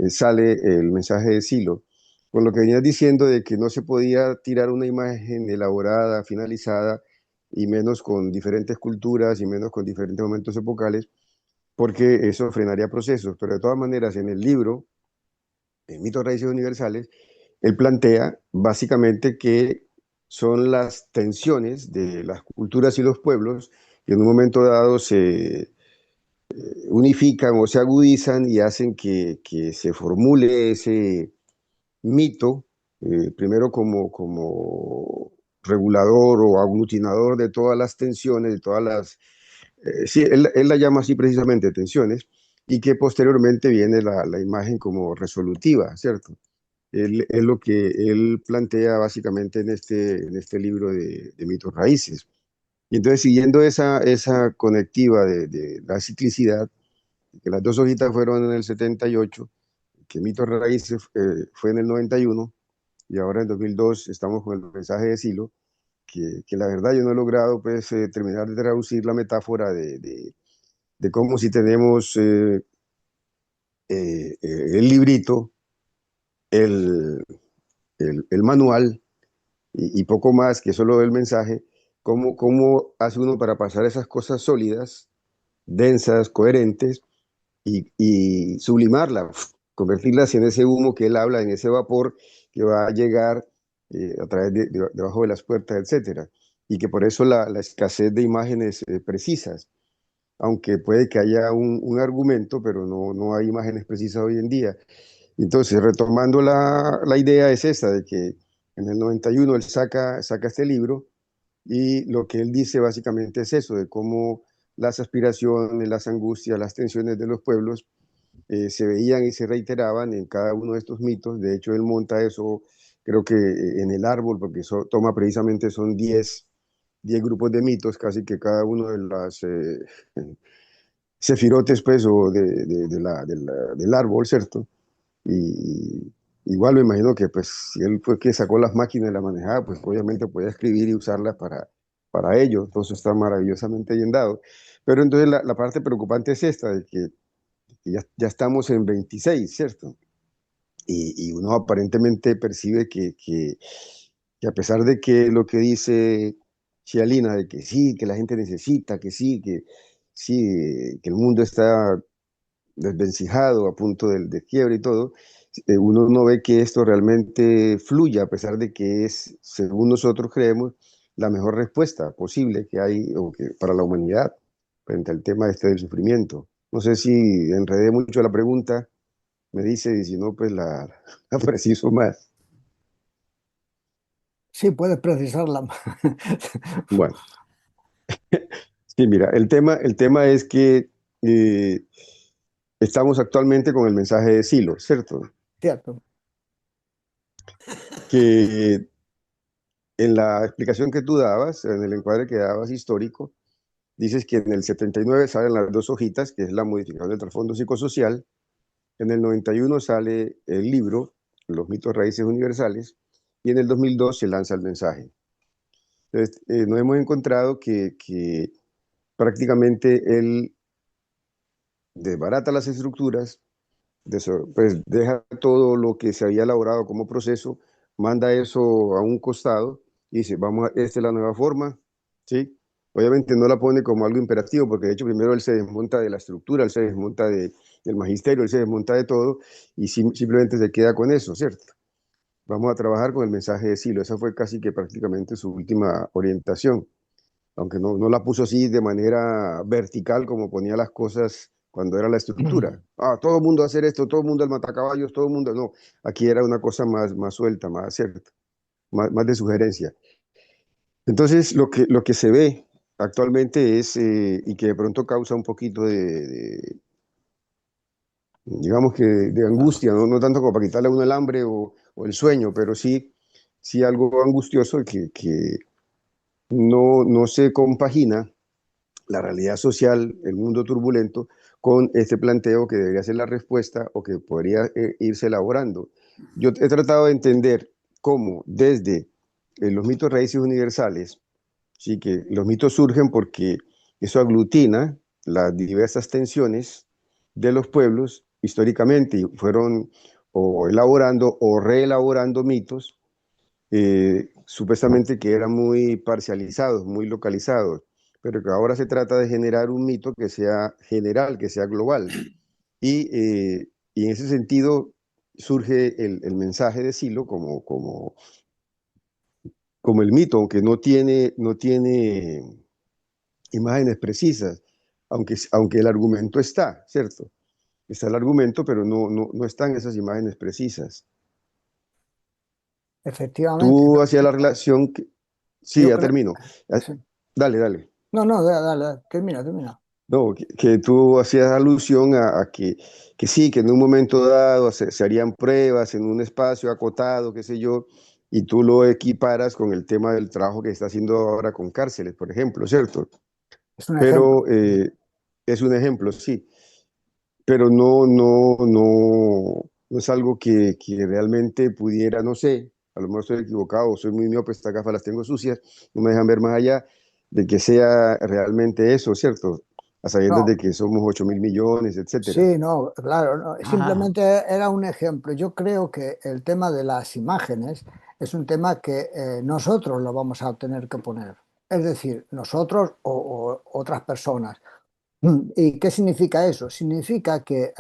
sale el mensaje de Silo. Con lo que venías diciendo de que no se podía tirar una imagen elaborada, finalizada, y menos con diferentes culturas y menos con diferentes momentos epocales, porque eso frenaría procesos. Pero de todas maneras, en el libro, en Mitos, Raíces Universales, él plantea básicamente que son las tensiones de las culturas y los pueblos que en un momento dado se unifican o se agudizan y hacen que se formule ese mito, primero como regulador o aglutinador de todas las tensiones, de todas las... sí, él la llama así precisamente tensiones, y que posteriormente viene la imagen como resolutiva, ¿cierto? Es lo que él plantea básicamente en este libro de mitos raíces. Y entonces, siguiendo esa conectiva de la ciclicidad, que las dos hojitas fueron en el 78, que mitos raíces fue en el 91, y ahora en 2002 estamos con el mensaje de Silo, que la verdad yo no he logrado pues terminar de traducir la metáfora de cómo si tenemos el librito, el, el manual y poco más que solo el mensaje, cómo hace uno para pasar esas cosas sólidas, densas, coherentes, y sublimarlas, convertirlas en ese humo que él habla, en ese vapor que va a llegar a través debajo de las puertas, etcétera. Y que por eso la escasez de imágenes precisas, aunque puede que haya un argumento, pero no hay imágenes precisas hoy en día. Entonces, retomando la idea es esta, de que en el 91 él saca este libro, y lo que él dice básicamente es eso, de cómo las aspiraciones, las angustias, las tensiones de los pueblos se veían y se reiteraban en cada uno de estos mitos. De hecho, él monta eso, creo que en el árbol, porque eso toma precisamente, son 10 grupos de mitos, casi que cada uno de las sefirotes, pues, o del árbol, ¿cierto? Y igual me imagino que, pues, si él fue que sacó las máquinas y las manejaba, pues obviamente podía escribir y usarlas para ello. Entonces está maravillosamente bien dado. Pero entonces la parte preocupante es esta, de que ya estamos en 26, ¿cierto? Y uno aparentemente percibe que a pesar de que lo que dice Cialina, de que sí, que la gente necesita, que sí, que el mundo está desvencijado, a punto de quiebre y todo, uno no ve que esto realmente fluya, a pesar de que es, según nosotros creemos, la mejor respuesta posible que hay o que, para la humanidad frente al tema este del sufrimiento. No sé si enredé mucho la pregunta, me dice, y si no, pues la preciso más. Sí, puedes precisarla. Bueno, sí, mira, el tema es que eh, estamos actualmente con el mensaje de Silo, ¿cierto? Cierto. Que en la explicación que tú dabas, en el encuadre que dabas histórico, dices que en el 79 salen las dos hojitas, que es la modificación del trasfondo psicosocial. En el 91 sale el libro, Los mitos raíces universales, y en el 2002 se lanza el mensaje. Entonces, nos hemos encontrado que prácticamente él desbarata las estructuras, pues deja todo lo que se había elaborado como proceso, manda eso a un costado y dice, esta es la nueva forma, ¿sí? Obviamente no la pone como algo imperativo, porque de hecho primero él se desmonta de la estructura, él se desmonta del magisterio, él se desmonta de todo, y simplemente se queda con eso, ¿cierto? Vamos a trabajar con el mensaje de Silo. Esa fue casi que prácticamente su última orientación, aunque no la puso así de manera vertical como ponía las cosas cuando era la estructura. Todo el mundo a hacer esto, todo el mundo al matacaballos, todo el mundo... No, aquí era una cosa más suelta, más cierta, más de sugerencia. Entonces, lo que se ve actualmente es, y que de pronto causa un poquito digamos que de angustia, no tanto como para quitarle a uno el hambre o el sueño, pero sí algo angustioso que no se compagina la realidad social, el mundo turbulento, con este planteo que debería ser la respuesta o que podría irse elaborando. Yo he tratado de entender cómo desde los mitos raíces universales, sí, que los mitos surgen porque eso aglutina las diversas tensiones de los pueblos históricamente y fueron o elaborando o reelaborando mitos supuestamente que eran muy parcializados, muy localizados, pero que ahora se trata de generar un mito que sea general, que sea global. Y en ese sentido surge el mensaje de Silo como el mito, aunque no tiene imágenes precisas, aunque el argumento está, ¿cierto? Está el argumento, pero no están esas imágenes precisas. Efectivamente. Tú hacías la relación Sí, Yo ya creo, termino. Ah, sí. Dale, dale. No, no, dale, dale, termina, termina. No, que tú hacías alusión a que sí, que en un momento dado se harían pruebas en un espacio acotado, qué sé yo, y tú lo equiparas con el tema del trabajo que está haciendo ahora con cárceles, por ejemplo, ¿cierto? Es un ejemplo. Pero es un ejemplo, sí, pero no es algo que realmente pudiera, no sé, a lo mejor estoy equivocado, soy muy miope, estas gafas las tengo sucias, no me dejan ver más allá de que sea realmente eso, ¿cierto? A sabiendas No, de que somos 8.000 millones, etcétera. sí, no, claro, no, Ah, simplemente era un ejemplo. Yo creo que el tema de las imágenes es un tema que nosotros lo vamos a tener que poner. Es decir, nosotros o otras personas. ¿Y qué significa eso? Significa que,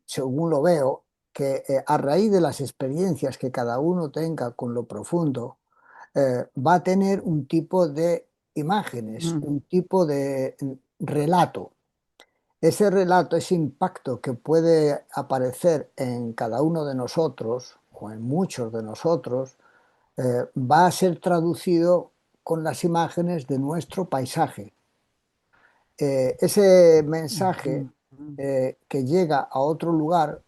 según lo veo, que a raíz de las experiencias que cada uno tenga con lo profundo, va a tener un tipo de imágenes, mm, un tipo de relato. Ese relato, ese impacto que puede aparecer en cada uno de nosotros o en muchos de nosotros, va a ser traducido con las imágenes de nuestro paisaje. Ese mensaje ujú, mm, que llega a otro lugar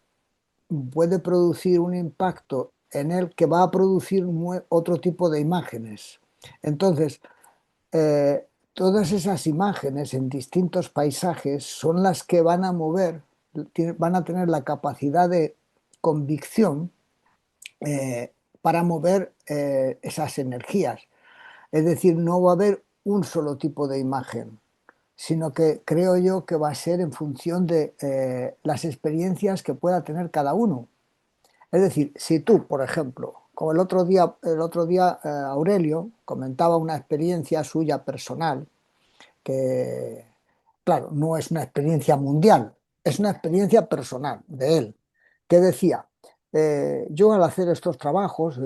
puede producir un impacto en él que va a producir otro tipo de imágenes. Entonces, todas esas imágenes en distintos paisajes son las que van a mover, van a tener la capacidad de convicción para mover esas energías. Es decir, no va a haber un solo tipo de imagen, sino que creo yo que va a ser en función de las experiencias que pueda tener cada uno. Es decir, si tú, por ejemplo, como el otro día Aurelio comentaba una experiencia suya personal, que, claro, no es una experiencia mundial, es una experiencia personal de él, que decía, yo al hacer estos trabajos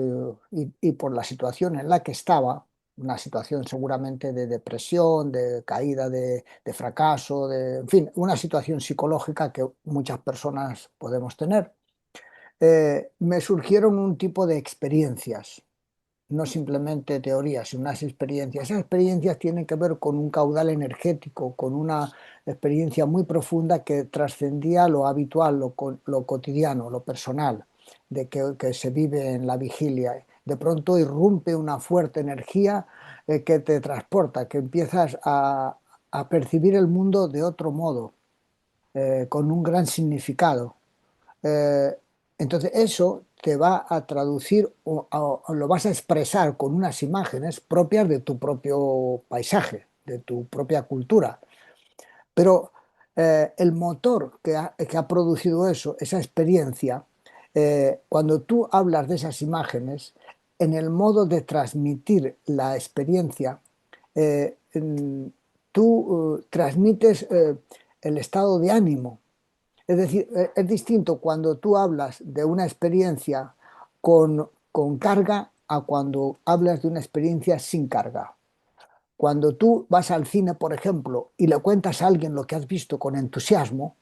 y por la situación en la que estaba, una situación seguramente de depresión, de caída, de fracaso, en fin, una situación psicológica que muchas personas podemos tener, me surgieron un tipo de experiencias, no simplemente teorías, sino unas experiencias. Esas experiencias tienen que ver con un caudal energético, con una experiencia muy profunda que trascendía lo habitual, lo cotidiano, lo personal, que se vive en la vigilia. De pronto irrumpe una fuerte energía que te transporta, que empiezas a percibir el mundo de otro modo, con un gran significado. Eh, entonces eso te va a traducir o lo vas a expresar con unas imágenes propias de tu propio paisaje, de tu propia cultura. Pero el motor que ha producido eso, esa experiencia, cuando tú hablas de esas imágenes, en el modo de transmitir la experiencia, tú transmites el estado de ánimo. Es decir, es distinto cuando tú hablas de una experiencia con carga a cuando hablas de una experiencia sin carga. Cuando tú vas al cine, por ejemplo, y le cuentas a alguien lo que has visto con entusiasmo,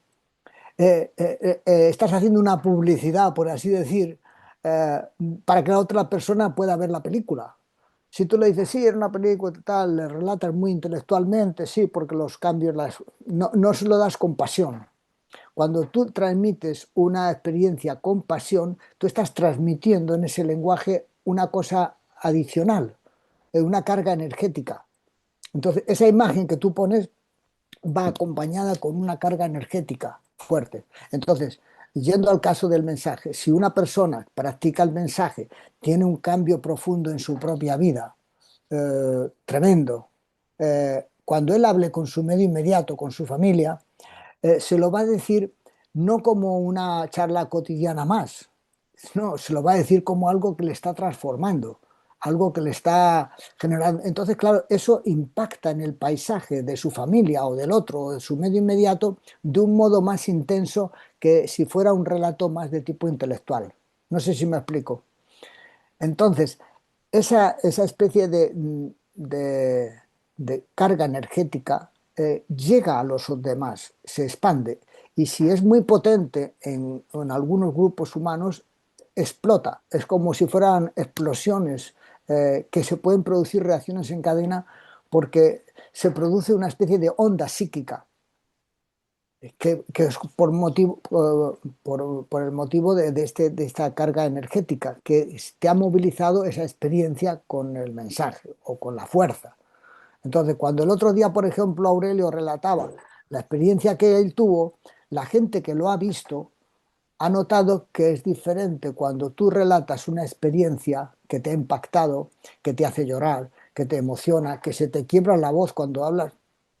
estás haciendo una publicidad, por así decir, eh, para que la otra persona pueda ver la película. Si tú le dices, sí, era una película y tal, le relatas muy intelectualmente, sí, porque los cambios no se lo das con pasión. Cuando tú transmites una experiencia con pasión, tú estás transmitiendo en ese lenguaje una cosa adicional, una carga energética. Entonces, esa imagen que tú pones va acompañada con una carga energética fuerte. Entonces, yendo al caso del mensaje, si una persona practica el mensaje, tiene un cambio profundo en su propia vida, tremendo, cuando él hable con su medio inmediato, con su familia, se lo va a decir no como una charla cotidiana más, no, se lo va a decir como algo que le está transformando, algo que le está generando. Entonces, claro, eso impacta en el paisaje de su familia o del otro, o de su medio inmediato, de un modo más intenso que si fuera un relato más de tipo intelectual. No sé si me explico. Entonces, esa especie de- de carga energética llega a los demás, se expande. Y si es muy potente en algunos grupos humanos, explota. Es como si fueran explosiones que se pueden producir reacciones en cadena porque se produce una especie de onda psíquica que es por el motivo de esta carga energética, que te ha movilizado esa experiencia con el mensaje o con la fuerza. Entonces, cuando el otro día, por ejemplo, Aurelio relataba la experiencia que él tuvo, la gente que lo ha visto ha notado que es diferente cuando tú relatas una experiencia que te ha impactado, que te hace llorar, que te emociona, que se te quiebra la voz cuando hablas.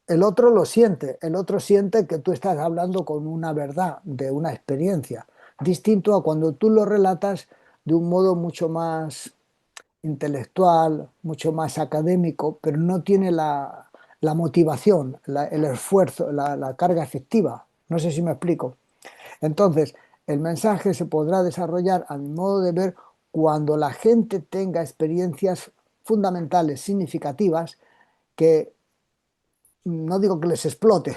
El otro lo siente, el otro siente que tú estás hablando con una verdad, de una experiencia, distinto a cuando tú lo relatas de un modo mucho más intelectual, mucho más académico, pero no tiene la motivación, el esfuerzo, la carga efectiva. No sé si me explico. Entonces, el mensaje se podrá desarrollar, a mi modo de ver, cuando la gente tenga experiencias fundamentales, significativas, que no digo que les explote,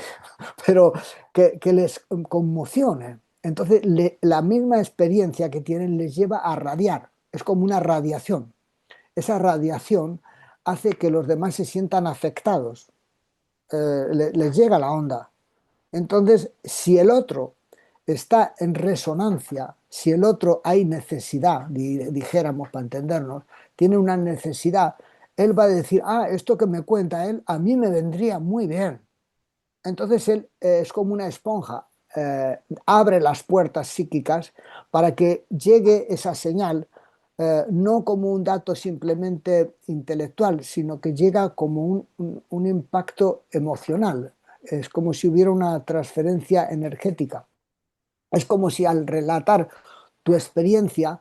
pero que les conmocione. Entonces, la misma experiencia que tienen les lleva a radiar, es como una radiación. Esa radiación hace que los demás se sientan afectados, les llega la onda. Entonces, si el otro está en resonancia, si el otro hay necesidad, dijéramos para entendernos, tiene una necesidad, él va a decir, ah, esto que me cuenta él, a mí me vendría muy bien. Entonces él es como una esponja, abre las puertas psíquicas para que llegue esa señal, no como un dato simplemente intelectual, sino que llega como un impacto emocional. Es como si hubiera una transferencia energética. Es como si al relatar tu experiencia,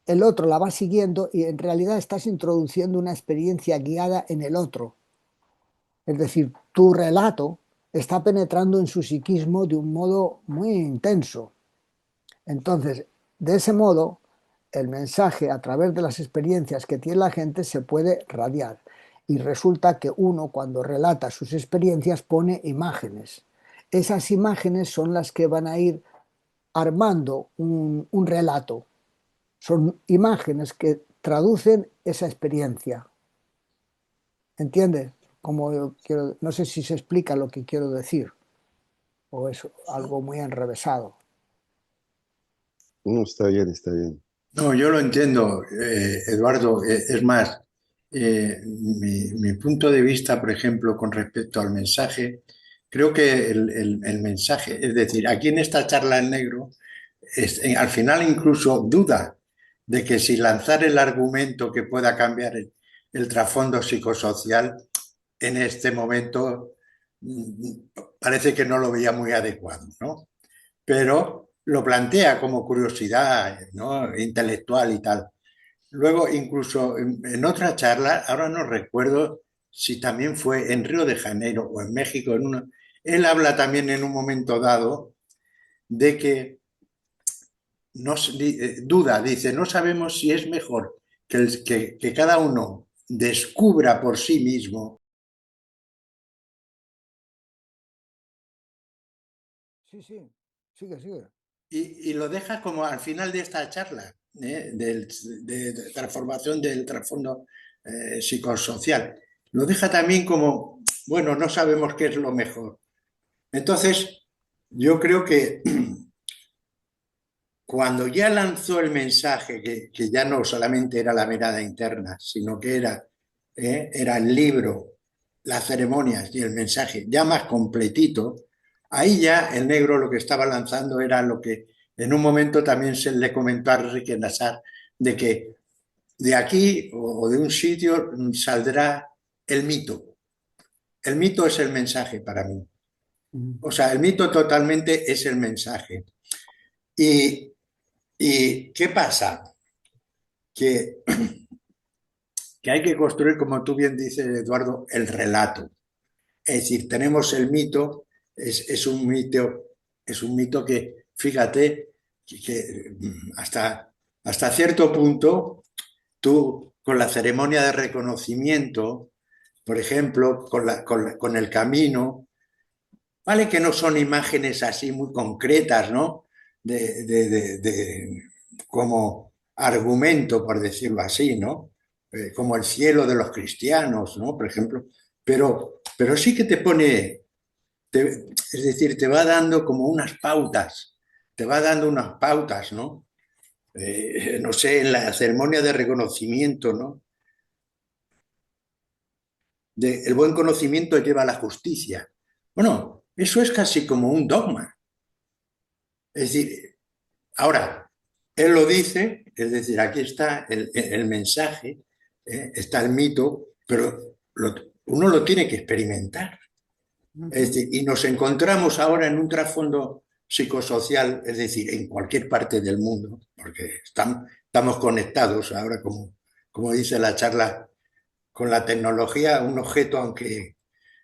el otro la va siguiendo y en realidad estás introduciendo una experiencia guiada en el otro. Es decir, tu relato está penetrando en su psiquismo de un modo muy intenso. Entonces, de ese modo, el mensaje a través de las experiencias que tiene la gente se puede radiar. Y resulta que uno, cuando relata sus experiencias, pone imágenes. Esas imágenes son las que van a ir armando un relato. Son imágenes que traducen esa experiencia. ¿Entiendes? No sé si se explica lo que quiero decir o es algo muy enrevesado. No, está bien, está bien. No, yo lo entiendo, Eduardo. Es más, mi punto de vista, por ejemplo, con respecto al mensaje, creo que el mensaje, es decir, aquí en esta charla en negro, al final incluso duda de que si lanzar el argumento que pueda cambiar el trasfondo psicosocial en este momento parece que no lo veía muy adecuado, ¿no? Pero lo plantea como curiosidad, ¿no? Intelectual y tal. Luego, incluso en otra charla, ahora no recuerdo si también fue en Río de Janeiro o en México, él habla también en un momento dado de que duda, dice, no sabemos si es mejor que cada uno descubra por sí mismo. Sí, sí, sigue, sigue. Y lo deja como al final de esta charla, de transformación del trasfondo psicosocial. Lo deja también como, bueno, no sabemos qué es lo mejor. Entonces, yo creo que cuando ya lanzó el mensaje, que ya no solamente era la mirada interna, sino que era el libro, las ceremonias y el mensaje ya más completito, ahí ya el negro lo que estaba lanzando era lo que en un momento también se le comentó a Enrique Nassar, de que de aquí o de un sitio saldrá el mito. El mito es el mensaje para mí. O sea, el mito totalmente es el mensaje. ¿Y, y qué pasa? Que, que hay que construir, como tú bien dices, Eduardo, el relato. Es decir, tenemos el mito, es un mito que, fíjate, que hasta cierto punto, tú con la ceremonia de reconocimiento, por ejemplo, con el camino, vale que no son imágenes así muy concretas, ¿no? Como argumento, por decirlo así, ¿no? como el cielo de los cristianos, ¿no? Por ejemplo, pero sí que te pone, es decir, te va dando como unas pautas, te va dando unas pautas, ¿no? No sé, en la ceremonia de reconocimiento, ¿no? El buen conocimiento lleva a la justicia. Bueno, eso es casi como un dogma. Es decir, ahora, él lo dice, es decir, aquí está el mensaje, está el mito, pero uno lo tiene que experimentar. Es Ujú. decir, y nos encontramos ahora en un trasfondo psicosocial, es decir, en cualquier parte del mundo, porque estamos conectados ahora, como dice la charla, con la tecnología, un objeto, aunque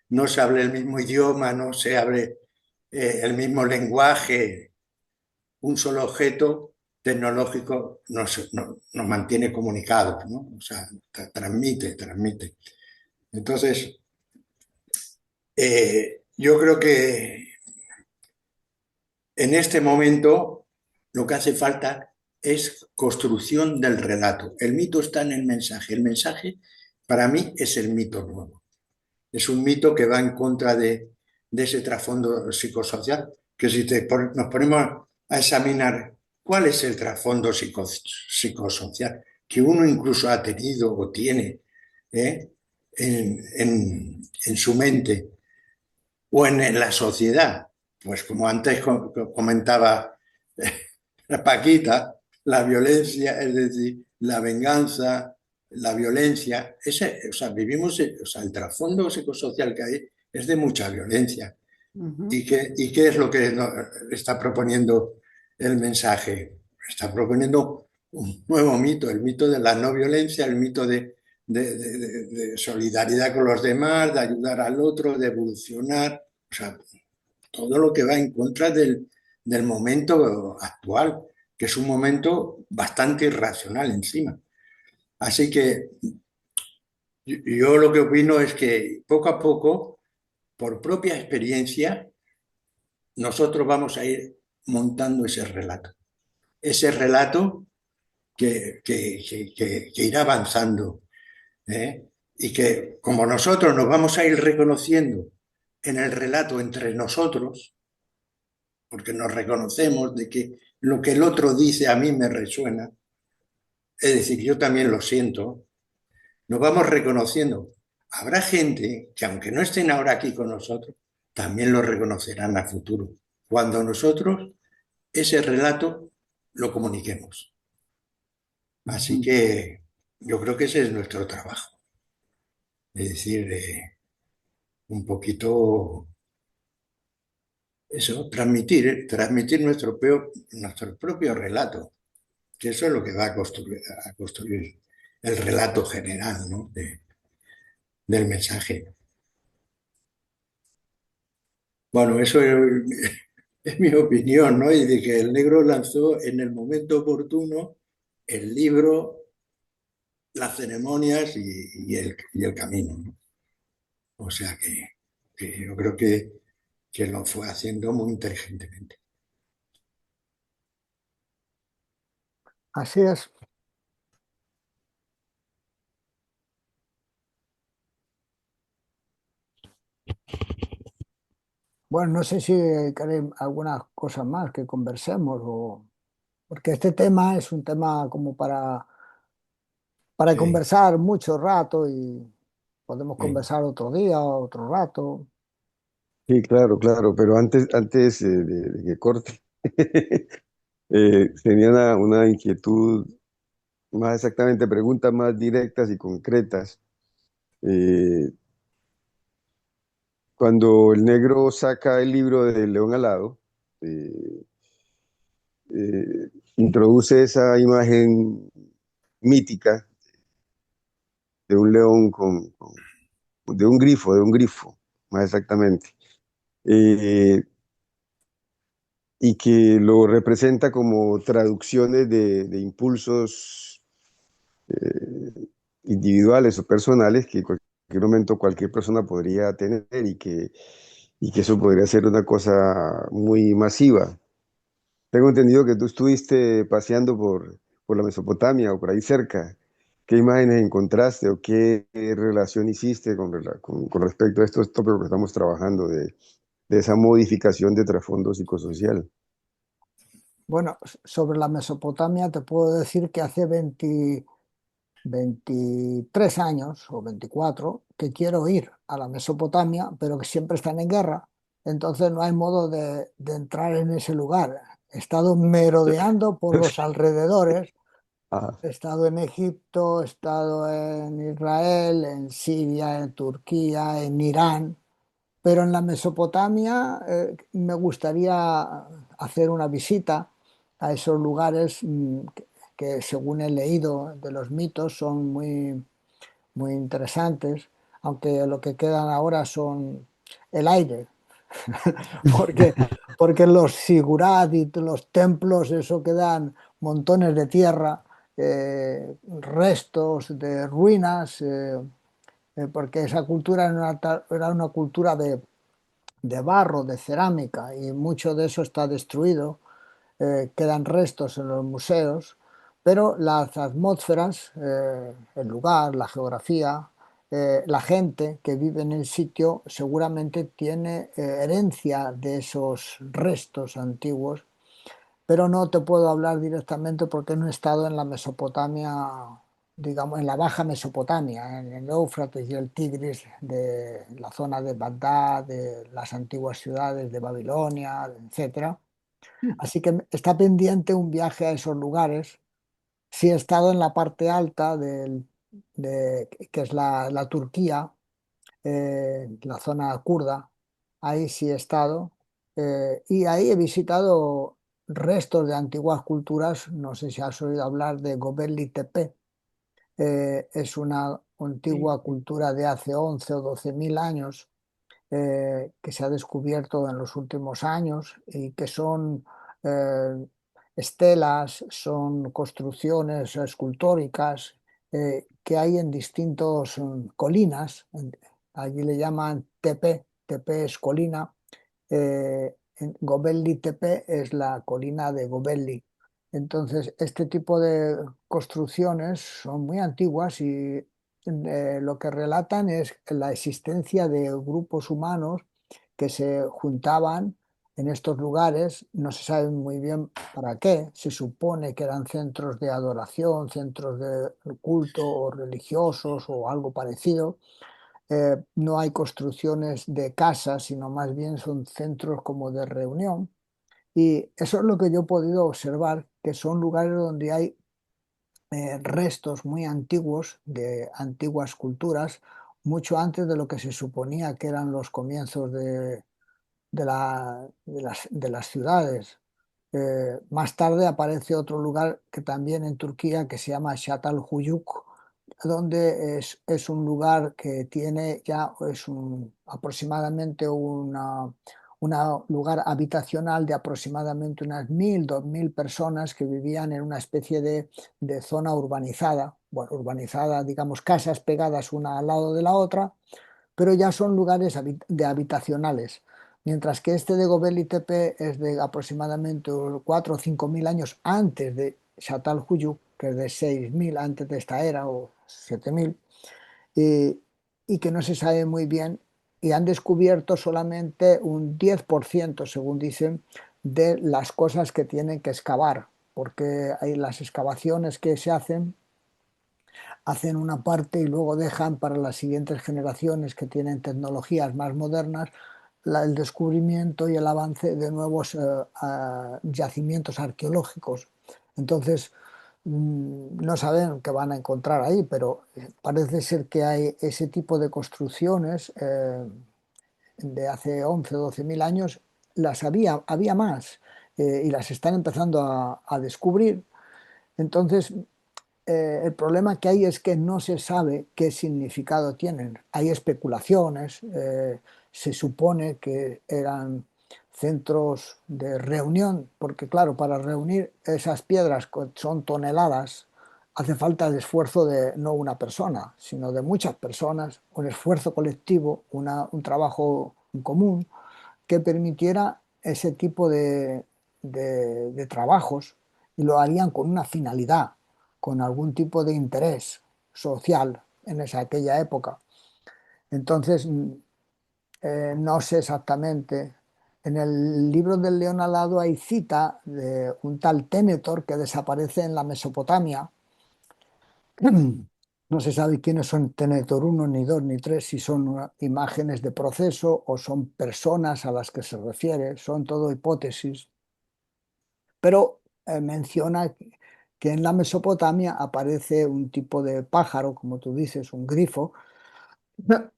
no se hable el mismo idioma, no se hable el mismo lenguaje, un solo objeto tecnológico nos mantiene comunicados, ¿no? O sea, transmite. Entonces, yo creo que en este momento lo que hace falta es construcción del relato. El mito está en el mensaje. El mensaje, para mí, es el mito nuevo. Es un mito que va en contra de ese trasfondo psicosocial, que si nos ponemos a examinar cuál es el trasfondo psicosocial que uno incluso ha tenido o tiene ¿eh? en su mente o en la sociedad, pues como antes comentaba la Paquita, la violencia, es decir, la venganza, la violencia, o sea, vivimos, o sea, el trasfondo psicosocial que hay es de mucha violencia. Ujú. ¿Y qué es lo que está proponiendo el mensaje? Está proponiendo un nuevo mito, el mito de la no violencia, el mito de solidaridad con los demás, de ayudar al otro, de evolucionar, o sea, todo lo que va en contra del momento actual, que es un momento bastante irracional encima. Así que yo lo que opino es que poco a poco, por propia experiencia, nosotros vamos a ir montando ese relato. Ese relato que irá avanzando, ¿eh? Y que como nosotros nos vamos a ir reconociendo en el relato entre nosotros, porque nos reconocemos de que lo que el otro dice a mí me resuena, es decir, yo también lo siento, nos vamos reconociendo. Habrá gente que aunque no estén ahora aquí con nosotros, también lo reconocerán a futuro, cuando nosotros ese relato lo comuniquemos. Así Ujú. que yo creo que ese es nuestro trabajo, es decir, un poquito eso, transmitir nuestro propio relato, que eso es lo que va a construir el relato general, ¿no? Del mensaje. Bueno, eso es mi opinión, ¿no? Y de que el negro lanzó en el momento oportuno el libro, las ceremonias y el camino, ¿no? O sea que yo creo que lo fue haciendo muy inteligentemente. Así es. Bueno, no sé si queréis algunas cosas más que conversemos, porque este tema es un tema como para Sí, conversar mucho rato y podemos sí. conversar otro día, otro rato. Sí, claro, claro, pero antes de que corte, tenía una inquietud, más exactamente preguntas más directas y concretas. Eh, Cuando el negro saca el libro de León Alado, eh, introduce esa imagen mítica de un león de un grifo, más exactamente, eh, y que lo representa como traducciones de impulsos individuales o personales que en cualquier momento cualquier persona podría tener y que eso podría ser una cosa muy masiva. Tengo entendido que tú estuviste paseando por la Mesopotamia o por ahí cerca. ¿Qué imágenes encontraste o qué relación hiciste con respecto a estos tópicos que estamos trabajando de esa modificación de trasfondo psicosocial? Bueno, sobre la Mesopotamia te puedo decir que hace 23 años o 24 que quiero ir a la Mesopotamia, pero que siempre están en guerra. Entonces no hay modo de entrar en ese lugar. He estado merodeando por los alrededores. Ah, He estado en Egipto, he estado en Israel, en Siria, en Turquía, en Irán, pero en la Mesopotamia me gustaría hacer una visita a esos lugares que según he leído de los mitos son muy interesantes, aunque lo que quedan ahora son el aire, porque, porque los sigurat y los templos, eso quedan montones de tierra, restos de ruinas, porque esa cultura era una cultura de barro, de cerámica, y mucho de eso está destruido, quedan restos en los museos, pero las atmósferas, el lugar, la geografía, la gente que vive en el sitio seguramente tiene herencia de esos restos antiguos, pero no te puedo hablar directamente porque no he estado en la Mesopotamia, digamos, en la Baja Mesopotamia, en el Éufrates y el Tigris, de la zona de Bagdad, de las antiguas ciudades de Babilonia, etcétera. Así que está pendiente un viaje a esos lugares. Sí he estado en la parte alta que es la Turquía, la zona kurda, ahí sí he estado, y ahí he visitado restos de antiguas culturas. No sé si has oído hablar de Göbekli Tepe. Es una Sí, antigua cultura de hace 11 o 12 mil años, que se ha descubierto en los últimos años y que son eh, estelas, son construcciones escultóricas que hay en distintas colinas. Allí le llaman tepe, tepe es colina. Gobelli Tepe es la colina de Gobelli. Entonces, este tipo de construcciones son muy antiguas y lo que relatan es la existencia de grupos humanos que se juntaban en estos lugares. No se sabe muy bien para qué. Se supone que eran centros de adoración, centros de culto o religiosos o algo parecido. No hay construcciones de casas, sino más bien son centros como de reunión. Y eso es lo que yo he podido observar, que son lugares donde hay restos muy antiguos de antiguas culturas, mucho antes de lo que se suponía que eran los comienzos de las ciudades. Más tarde aparece otro lugar que también en Turquía que se llama Çatalhöyük, donde es un lugar que tiene ya aproximadamente un lugar habitacional de aproximadamente unas 1000, 2000 personas que vivían en una especie de zona urbanizada, bueno, urbanizada, digamos, casas pegadas una al lado de la otra, pero ya son lugares de habitacionales. Mientras que este de Gobekli Tepe es de aproximadamente 4 o 5 mil años antes de Çatalhöyük, que es de 6.000 antes de esta era, o 7.000, y, y que no se sabe muy bien, y han descubierto solamente un 10%, según dicen, de las cosas que tienen que excavar, porque hay las excavaciones que se hacen una parte y luego dejan para las siguientes generaciones que tienen tecnologías más modernas el descubrimiento y el avance de nuevos yacimientos arqueológicos. Entonces, no saben qué van a encontrar ahí, pero parece ser que hay ese tipo de construcciones de hace 11 o 12 mil años, había más, y las están empezando a descubrir. Entonces, el problema que hay es que no se sabe qué significado tienen. Hay especulaciones, se supone que eran centros de reunión, porque claro, para reunir esas piedras que son toneladas, hace falta el esfuerzo de no una persona, sino de muchas personas, un esfuerzo colectivo, un trabajo en común que permitiera ese tipo de trabajos, y lo harían con una finalidad, con algún tipo de interés. social en aquella época. Entonces, no sé exactamente. En el libro del León Alado hay cita de un tal Ténetor que desaparece en la Mesopotamia. No se sabe quiénes son Ténetor uno ni 2 ni 3, si son imágenes de proceso o son personas a las que se refiere, son todo hipótesis. Pero menciona que en la Mesopotamia aparece un tipo de pájaro, como tú dices, un grifo,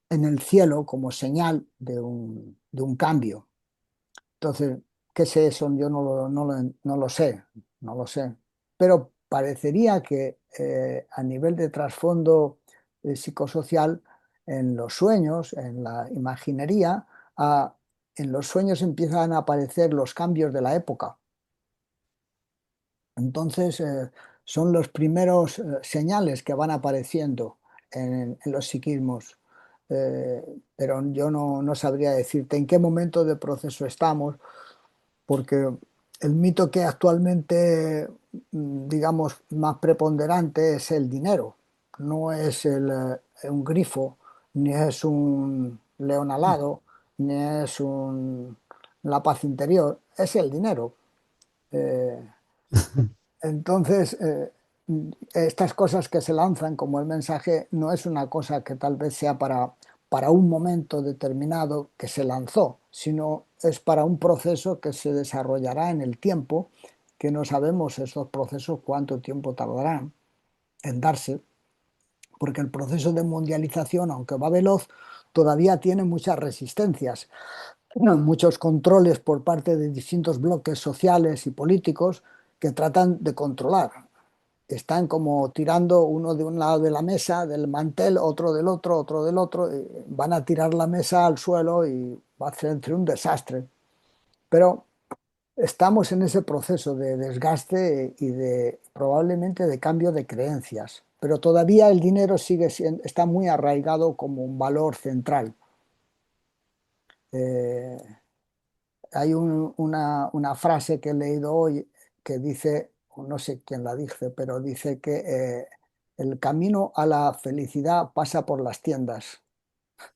en el cielo como señal de un cambio. Entonces, ¿qué es eso? Yo no lo sé, no lo sé. Pero parecería que a nivel de trasfondo psicosocial, en los sueños, en la imaginería, ah, en los sueños empiezan a aparecer los cambios de la época. Entonces, son los primeros señales que van apareciendo en los psiquismos. Eh, pero yo no sabría decirte en qué momento de proceso estamos, porque el mito que actualmente, digamos, más preponderante es el dinero. No es un grifo, ni es un león alado, ni es la paz interior, es el dinero. Eh, entonces, estas cosas que se lanzan como el mensaje no es una cosa que tal vez sea para un momento determinado que se lanzó, sino es para un proceso que se desarrollará en el tiempo, que no sabemos esos procesos cuánto tiempo tardarán en darse, porque el proceso de mundialización, aunque va veloz, todavía tiene muchas resistencias, muchos controles por parte de distintos bloques sociales y políticos que tratan de controlar. Están como tirando uno de un lado de la mesa, del mantel, otro del otro, y van a tirar la mesa al suelo y va a ser entre un desastre. Pero estamos en ese proceso de desgaste y de probablemente de cambio de creencias. Pero todavía el dinero sigue siendo, está muy arraigado como un valor central. Eh, Hay una frase que he leído hoy que dice, o no sé quién la dice, pero dice que el camino a la felicidad pasa por las tiendas.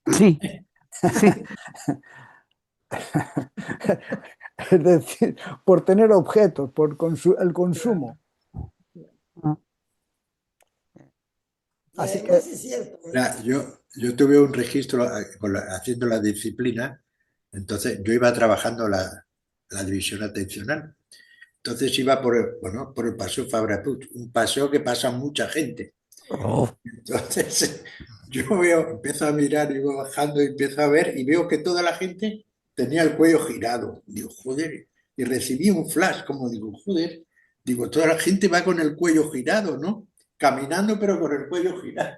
Sí, sí. Es decir, por tener objetos, por el consumo. Ah, Y Así que, además es cierto, Yo tuve un registro haciendo la disciplina, entonces yo iba trabajando la división atencional. Entonces iba bueno, por el Paseo Fabra Puig, un paseo que pasa mucha gente. oh, Entonces yo empiezo a mirar y voy bajando y empiezo a ver y veo que toda la gente tenía el cuello girado. Digo, joder, y recibí un flash, como digo, joder, digo, toda la gente va con el cuello girado, ¿no? Caminando pero con el cuello girado.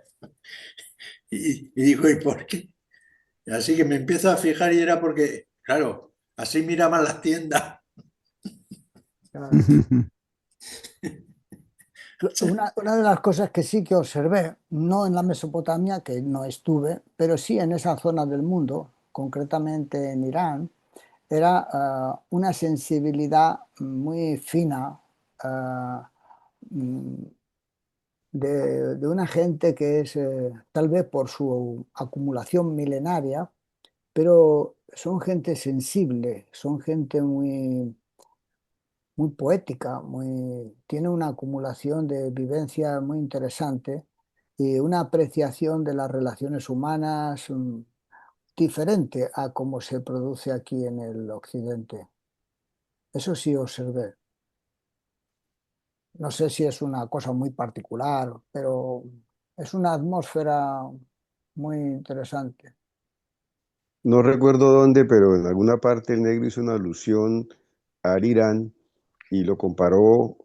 Y digo, ¿y por qué? Y así que me empiezo a fijar y era porque, claro, así miraban las tiendas. claro, una de las cosas que sí que observé, no en la Mesopotamia, que no estuve, pero sí en esa zona del mundo, concretamente en Irán, era una sensibilidad muy fina, ah, mm, de una gente que es, tal vez por su acumulación milenaria, pero son gente sensible, son gente muy poética, tiene una acumulación de vivencias muy interesante y una apreciación de las relaciones humanas diferente a cómo se produce aquí en el occidente. Eso sí observé. No sé si es una cosa muy particular, pero es una atmósfera muy interesante. No recuerdo dónde, pero en alguna parte el negro hizo una alusión a Irán y lo comparó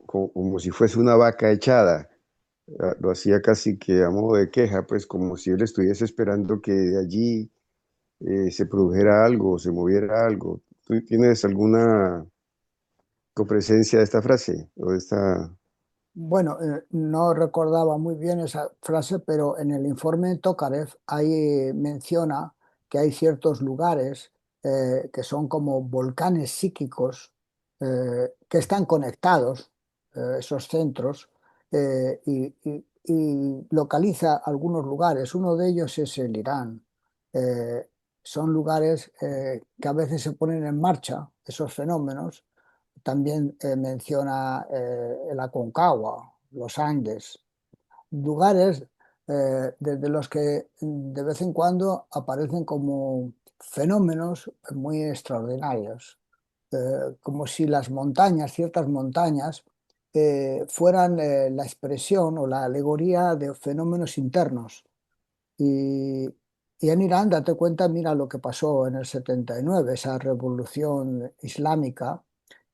como si fuese una vaca echada. Lo hacía casi que a modo de queja, pues como si él estuviese esperando que de allí se produjera algo, se moviera algo. ¿Tú tienes alguna copresencia de esta frase o de esta? Bueno, no recordaba muy bien esa frase, pero en el informe de Tokarev ahí menciona que hay ciertos lugares que son como volcanes psíquicos que están conectados, esos centros, y y localiza algunos lugares. Uno de ellos es el Irán. Eh, Son lugares que a veces se ponen en marcha, esos fenómenos. También menciona el Aconcagua, los Andes, lugares desde los que de vez en cuando aparecen como fenómenos muy extraordinarios, como si las montañas, ciertas montañas, fueran la expresión o la alegoría de fenómenos internos. Y, y en Irán, date cuenta, mira lo que pasó en el 79, esa revolución islámica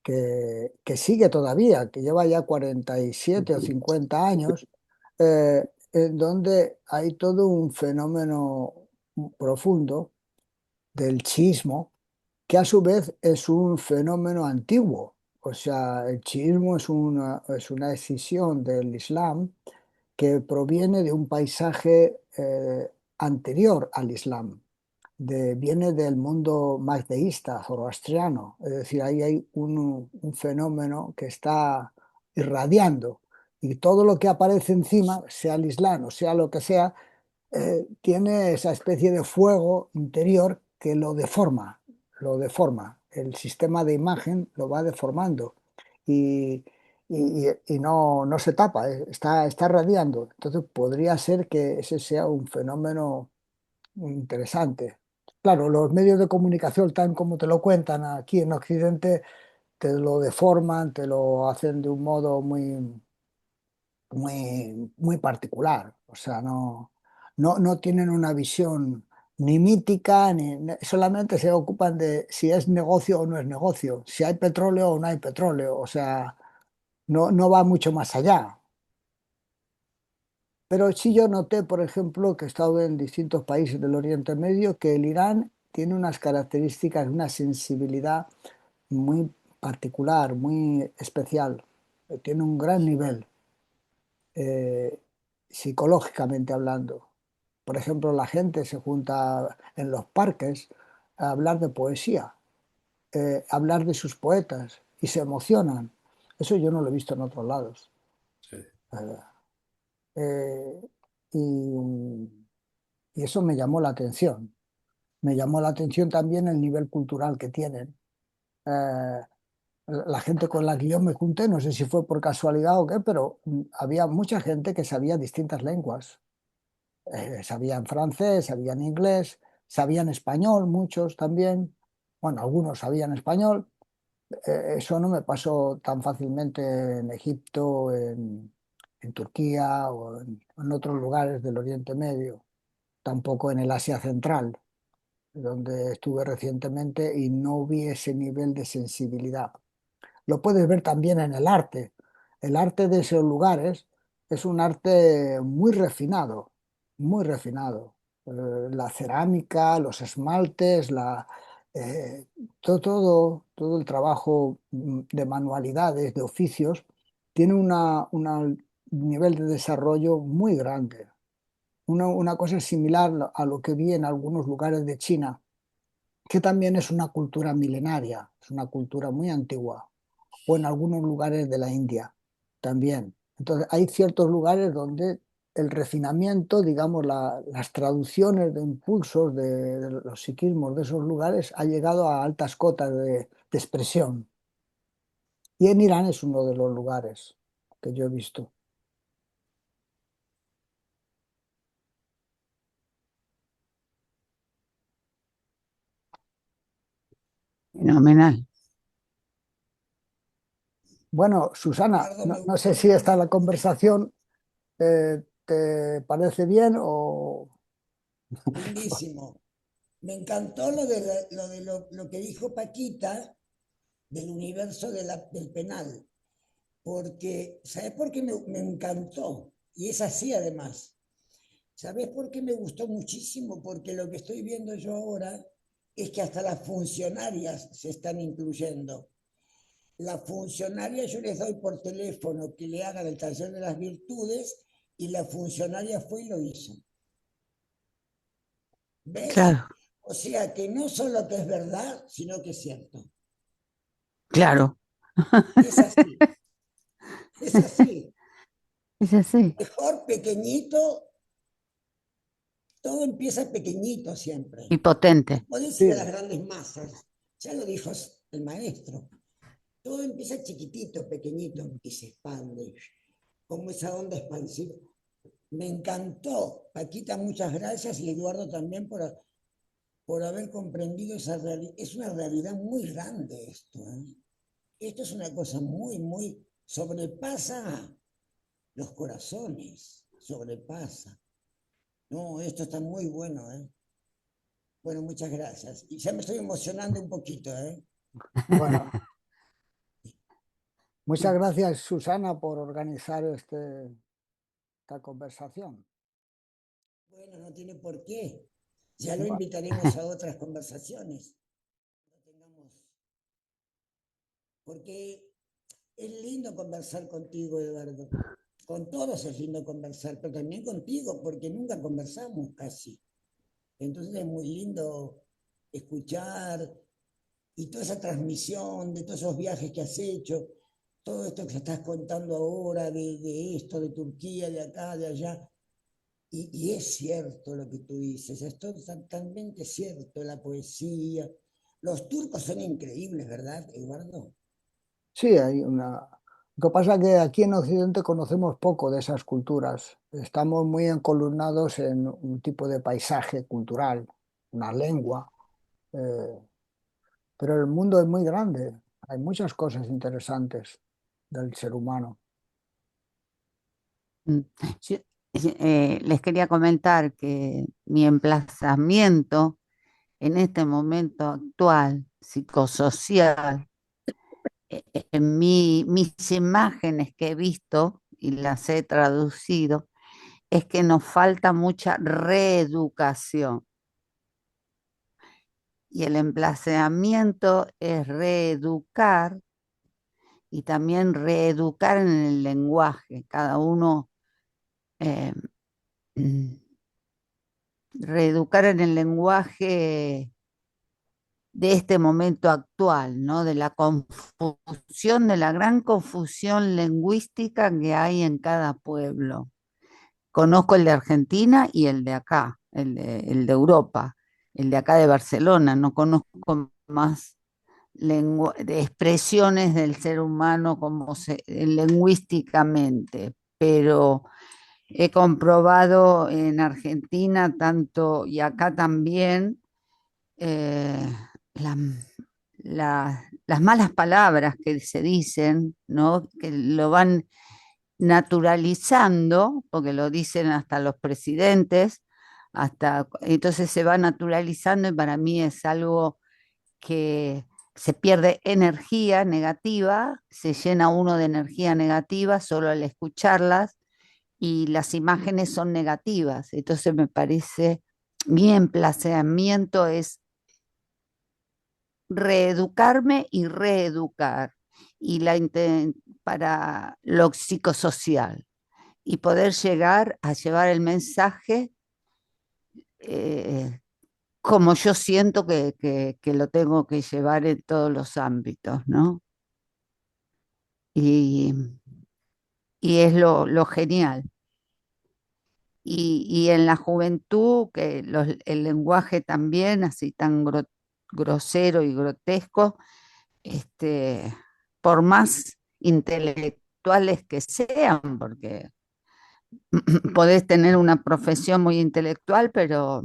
que sigue todavía, que lleva ya 47 o 50 años, en donde hay todo un fenómeno profundo del chiismo, que a su vez es un fenómeno antiguo. O sea, el chiismo es una escisión del Islam que proviene de un paisaje anterior al Islam, viene del mundo mazdeísta, zoroastriano, es decir, ahí hay un fenómeno que está irradiando y todo lo que aparece encima, sea el Islam o sea lo que sea, tiene esa especie de fuego interior que lo deforma. El sistema de imagen lo va deformando y, y no se tapa, está radiando. Entonces podría ser que ese sea un fenómeno interesante. Claro, los medios de comunicación, tal como te lo cuentan aquí en Occidente, te lo deforman, te lo hacen de un modo muy particular. O sea, no tienen una visión ni mítica, solamente se ocupan de si es negocio o no es negocio, si hay petróleo o no hay petróleo. O sea, no va mucho más allá. Pero sí yo noté, por ejemplo, que he estado en distintos países del Oriente Medio, que el Irán tiene unas características, una sensibilidad muy particular, muy especial. Tiene un gran nivel, eh, psicológicamente hablando. Por ejemplo, la gente se junta en los parques a hablar de poesía, a hablar de sus poetas y se emocionan. Eso yo no lo he visto en otros lados. Sí. Eh, y, y eso me llamó la atención. Me llamó la atención también el nivel cultural que tienen. Eh, la gente con la que yo me junté, no sé si fue por casualidad o qué, pero había mucha gente que sabía distintas lenguas. Sabían francés, sabían inglés, sabían español, muchos también. Bueno, algunos sabían español. Eso no me pasó tan fácilmente en Egipto, en Turquía o en otros lugares del Oriente Medio, tampoco en el Asia Central, donde estuve recientemente y no vi ese nivel de sensibilidad. Lo puedes ver también en el arte. El arte de esos lugares es un arte muy refinado, muy refinado. La cerámica, los esmaltes, eh, todo el trabajo de manualidades, de oficios, tiene un nivel de desarrollo muy grande. Una cosa similar a lo que vi en algunos lugares de China, que también es una cultura milenaria, es una cultura muy antigua, o en algunos lugares de la India también. Entonces, hay ciertos lugares donde el refinamiento, digamos, las traducciones de impulsos de los psiquismos de esos lugares ha llegado a altas cotas de expresión. Y en Irán es uno de los lugares que yo he visto. Fenomenal. Bueno, Susana, Eduardo, no, me no sé gustó si esta la muchísimo. conversación te parece bien o... Lindísimo. Me encantó lo que dijo Paquita del universo del penal, porque, ¿sabes por qué me encantó? Y es así además. ¿Sabes por qué me gustó muchísimo? Porque lo que estoy viendo yo ahora es que hasta las funcionarias se están incluyendo. La funcionaria yo les doy por teléfono que le hagan el taller de las virtudes y la funcionaria fue y lo hizo. ¿Ves? Claro, O sea que no solo que es verdad, sino que es cierto. claro. Es así, es así. Es así. Mejor pequeñito, todo empieza pequeñito siempre. Y potente. Podés ir a las Sí, grandes masas, ya lo dijo el maestro. Todo empieza chiquitito, pequeñito, y se expande, como esa onda expansiva. Me encantó, Paquita, muchas gracias, y Eduardo también por haber comprendido esa realidad. Es una realidad muy grande esto, ¿eh? Esto es una cosa muy, sobrepasa los corazones, sobrepasa. No, esto está muy bueno, ¿eh? Bueno, muchas gracias. Y ya me estoy emocionando un poquito, ¿eh? bueno, muchas gracias, Susana, por organizar esta conversación. Bueno, no tiene por qué. Ya lo Bueno, invitaremos a otras conversaciones. No tengamos... Porque es lindo conversar contigo, Eduardo. Con todos es lindo conversar, pero también contigo, porque nunca conversamos casi. Entonces es muy lindo escuchar y toda esa transmisión de todos esos viajes que has hecho, todo esto que estás contando ahora de esto, de Turquía, de acá, de allá. Y es cierto lo que tú dices, es totalmente cierto, la poesía. Los turcos son increíbles, ¿verdad, Eduardo? sí, hay una... Lo que pasa es que aquí en Occidente conocemos poco de esas culturas. Estamos muy encolumnados en un tipo de paisaje cultural, una lengua, eh, pero el mundo es muy grande. Hay muchas cosas interesantes del ser humano. Mm. Yo, les quería comentar que mi emplazamiento en este momento actual, psicosocial, mis imágenes que he visto y las he traducido, es que nos falta mucha reeducación. Y el emplazamiento es reeducar y también reeducar en el lenguaje. Cada uno, eh, mm, reeducar en el lenguaje de este momento actual, ¿no? De la confusión, de la gran confusión lingüística que hay en cada pueblo. Conozco el de Argentina y el de acá, el de Europa, el de acá de Barcelona. No conozco más de expresiones del ser humano como lingüísticamente, pero he comprobado en Argentina tanto y acá también eh, la- las malas palabras que se dicen, ¿no? Que lo van naturalizando, porque lo dicen hasta los presidentes, entonces se va naturalizando y para mí es algo que se pierde energía negativa, se llena uno de energía negativa solo al escucharlas y las imágenes son negativas. Entonces me parece, mi emplazamiento es reeducarme y reeducar y para lo psicosocial y poder llegar a llevar el mensaje eh, como yo siento que lo tengo que llevar en todos los ámbitos, ¿no? Y, y es lo genial. Y en la juventud, que el lenguaje también, así tan grosero y grotesco, este, por más intelectuales que sean, porque podés tener una profesión muy intelectual, pero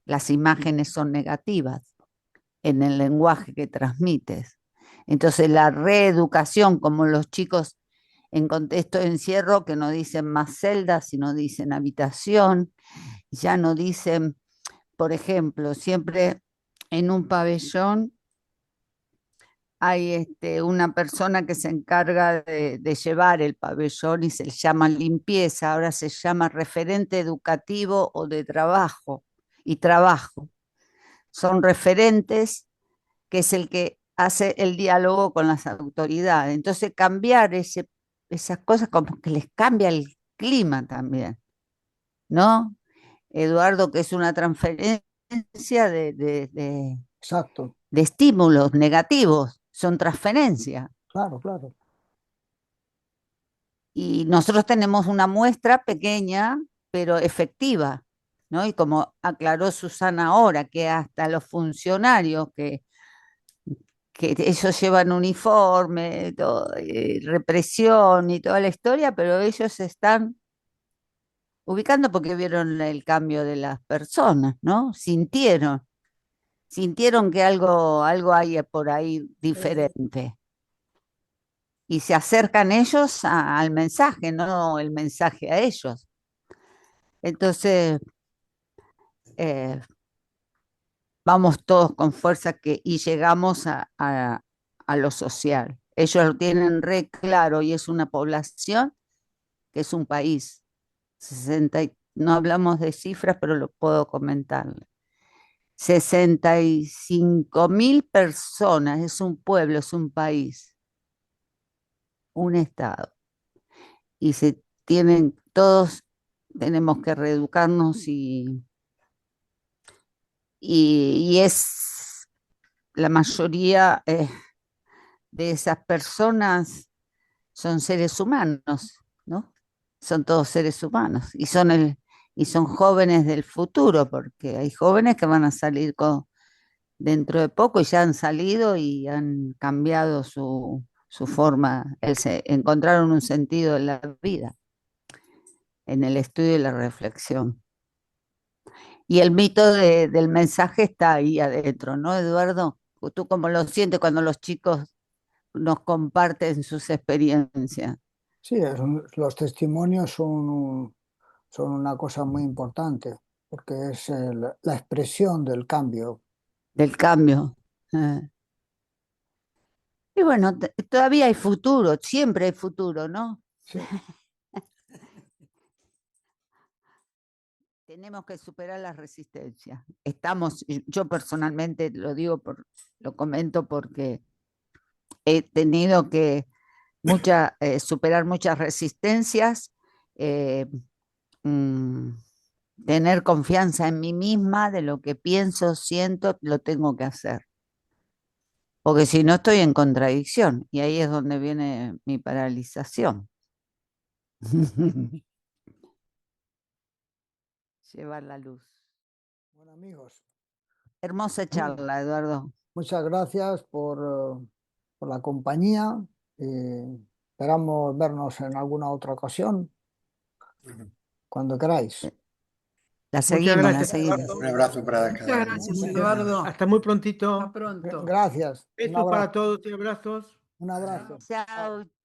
las imágenes son negativas en el lenguaje que transmites. Entonces la reeducación, como los chicos en contexto de encierro, que no dicen más celda, sino dicen habitación, ya no dicen, por ejemplo, siempre en un pabellón hay una persona que se encarga de llevar el pabellón y se le llama limpieza, ahora se llama referente educativo o de trabajo y trabajo. Son referentes que es el que hace el diálogo con las autoridades. Entonces cambiar esas cosas como que les cambia el clima también, ¿no? Eduardo, que es una transferencia Exacto, de estímulos negativos, son transferencias. claro, claro. Y nosotros tenemos una muestra pequeña, pero efectiva, ¿no? Y como aclaró Susana ahora, que hasta los funcionarios que ellos llevan uniforme, represión y toda la historia, pero ellos se están ubicando porque vieron el cambio de las personas, ¿no? Sintieron que algo hay por ahí diferente. Y se acercan ellos al mensaje, no el mensaje a ellos. Entonces, vamos todos con fuerza y llegamos a lo social. Ellos lo tienen re claro y es una población que es un país. No hablamos de cifras, pero lo puedo comentar. 65.000 personas, es un pueblo, es un país, un estado. Y todos tenemos que reeducarnos y es la mayoría de esas personas son seres humanos, ¿no? Son todos seres humanos y son jóvenes del futuro, porque hay jóvenes que van a salir dentro de poco y ya han salido y han cambiado su forma, encontraron un sentido en la vida, en el estudio y la reflexión. Y el mito del mensaje está ahí adentro, ¿no, Eduardo? ¿Tú cómo lo sientes cuando los chicos nos comparten sus experiencias Sí, los testimonios son una cosa muy importante, porque es la expresión del cambio. del cambio? Y bueno, todavía hay futuro, siempre hay futuro, ¿no? Sí. Tenemos que superar las resistencias. Yo personalmente lo comento porque he tenido que superar muchas resistencias, eh, mm, tener confianza en mí misma, de lo que pienso, siento, lo tengo que hacer. Porque si no estoy en contradicción, y ahí es donde viene mi paralización. Llevar la luz. Bueno, amigos, Hermosa charla, Eduardo. muchas gracias por la compañía. Esperamos vernos en alguna otra ocasión, cuando queráis. La Muchas seguimos, la gracias, seguimos. Eduardo. Un abrazo para Muchas cada uno. gracias, Muchas Eduardo. Hasta muy prontito. Hasta pronto. Gracias. Un Besos para abrazo. todos y abrazos. Un abrazo. Chao.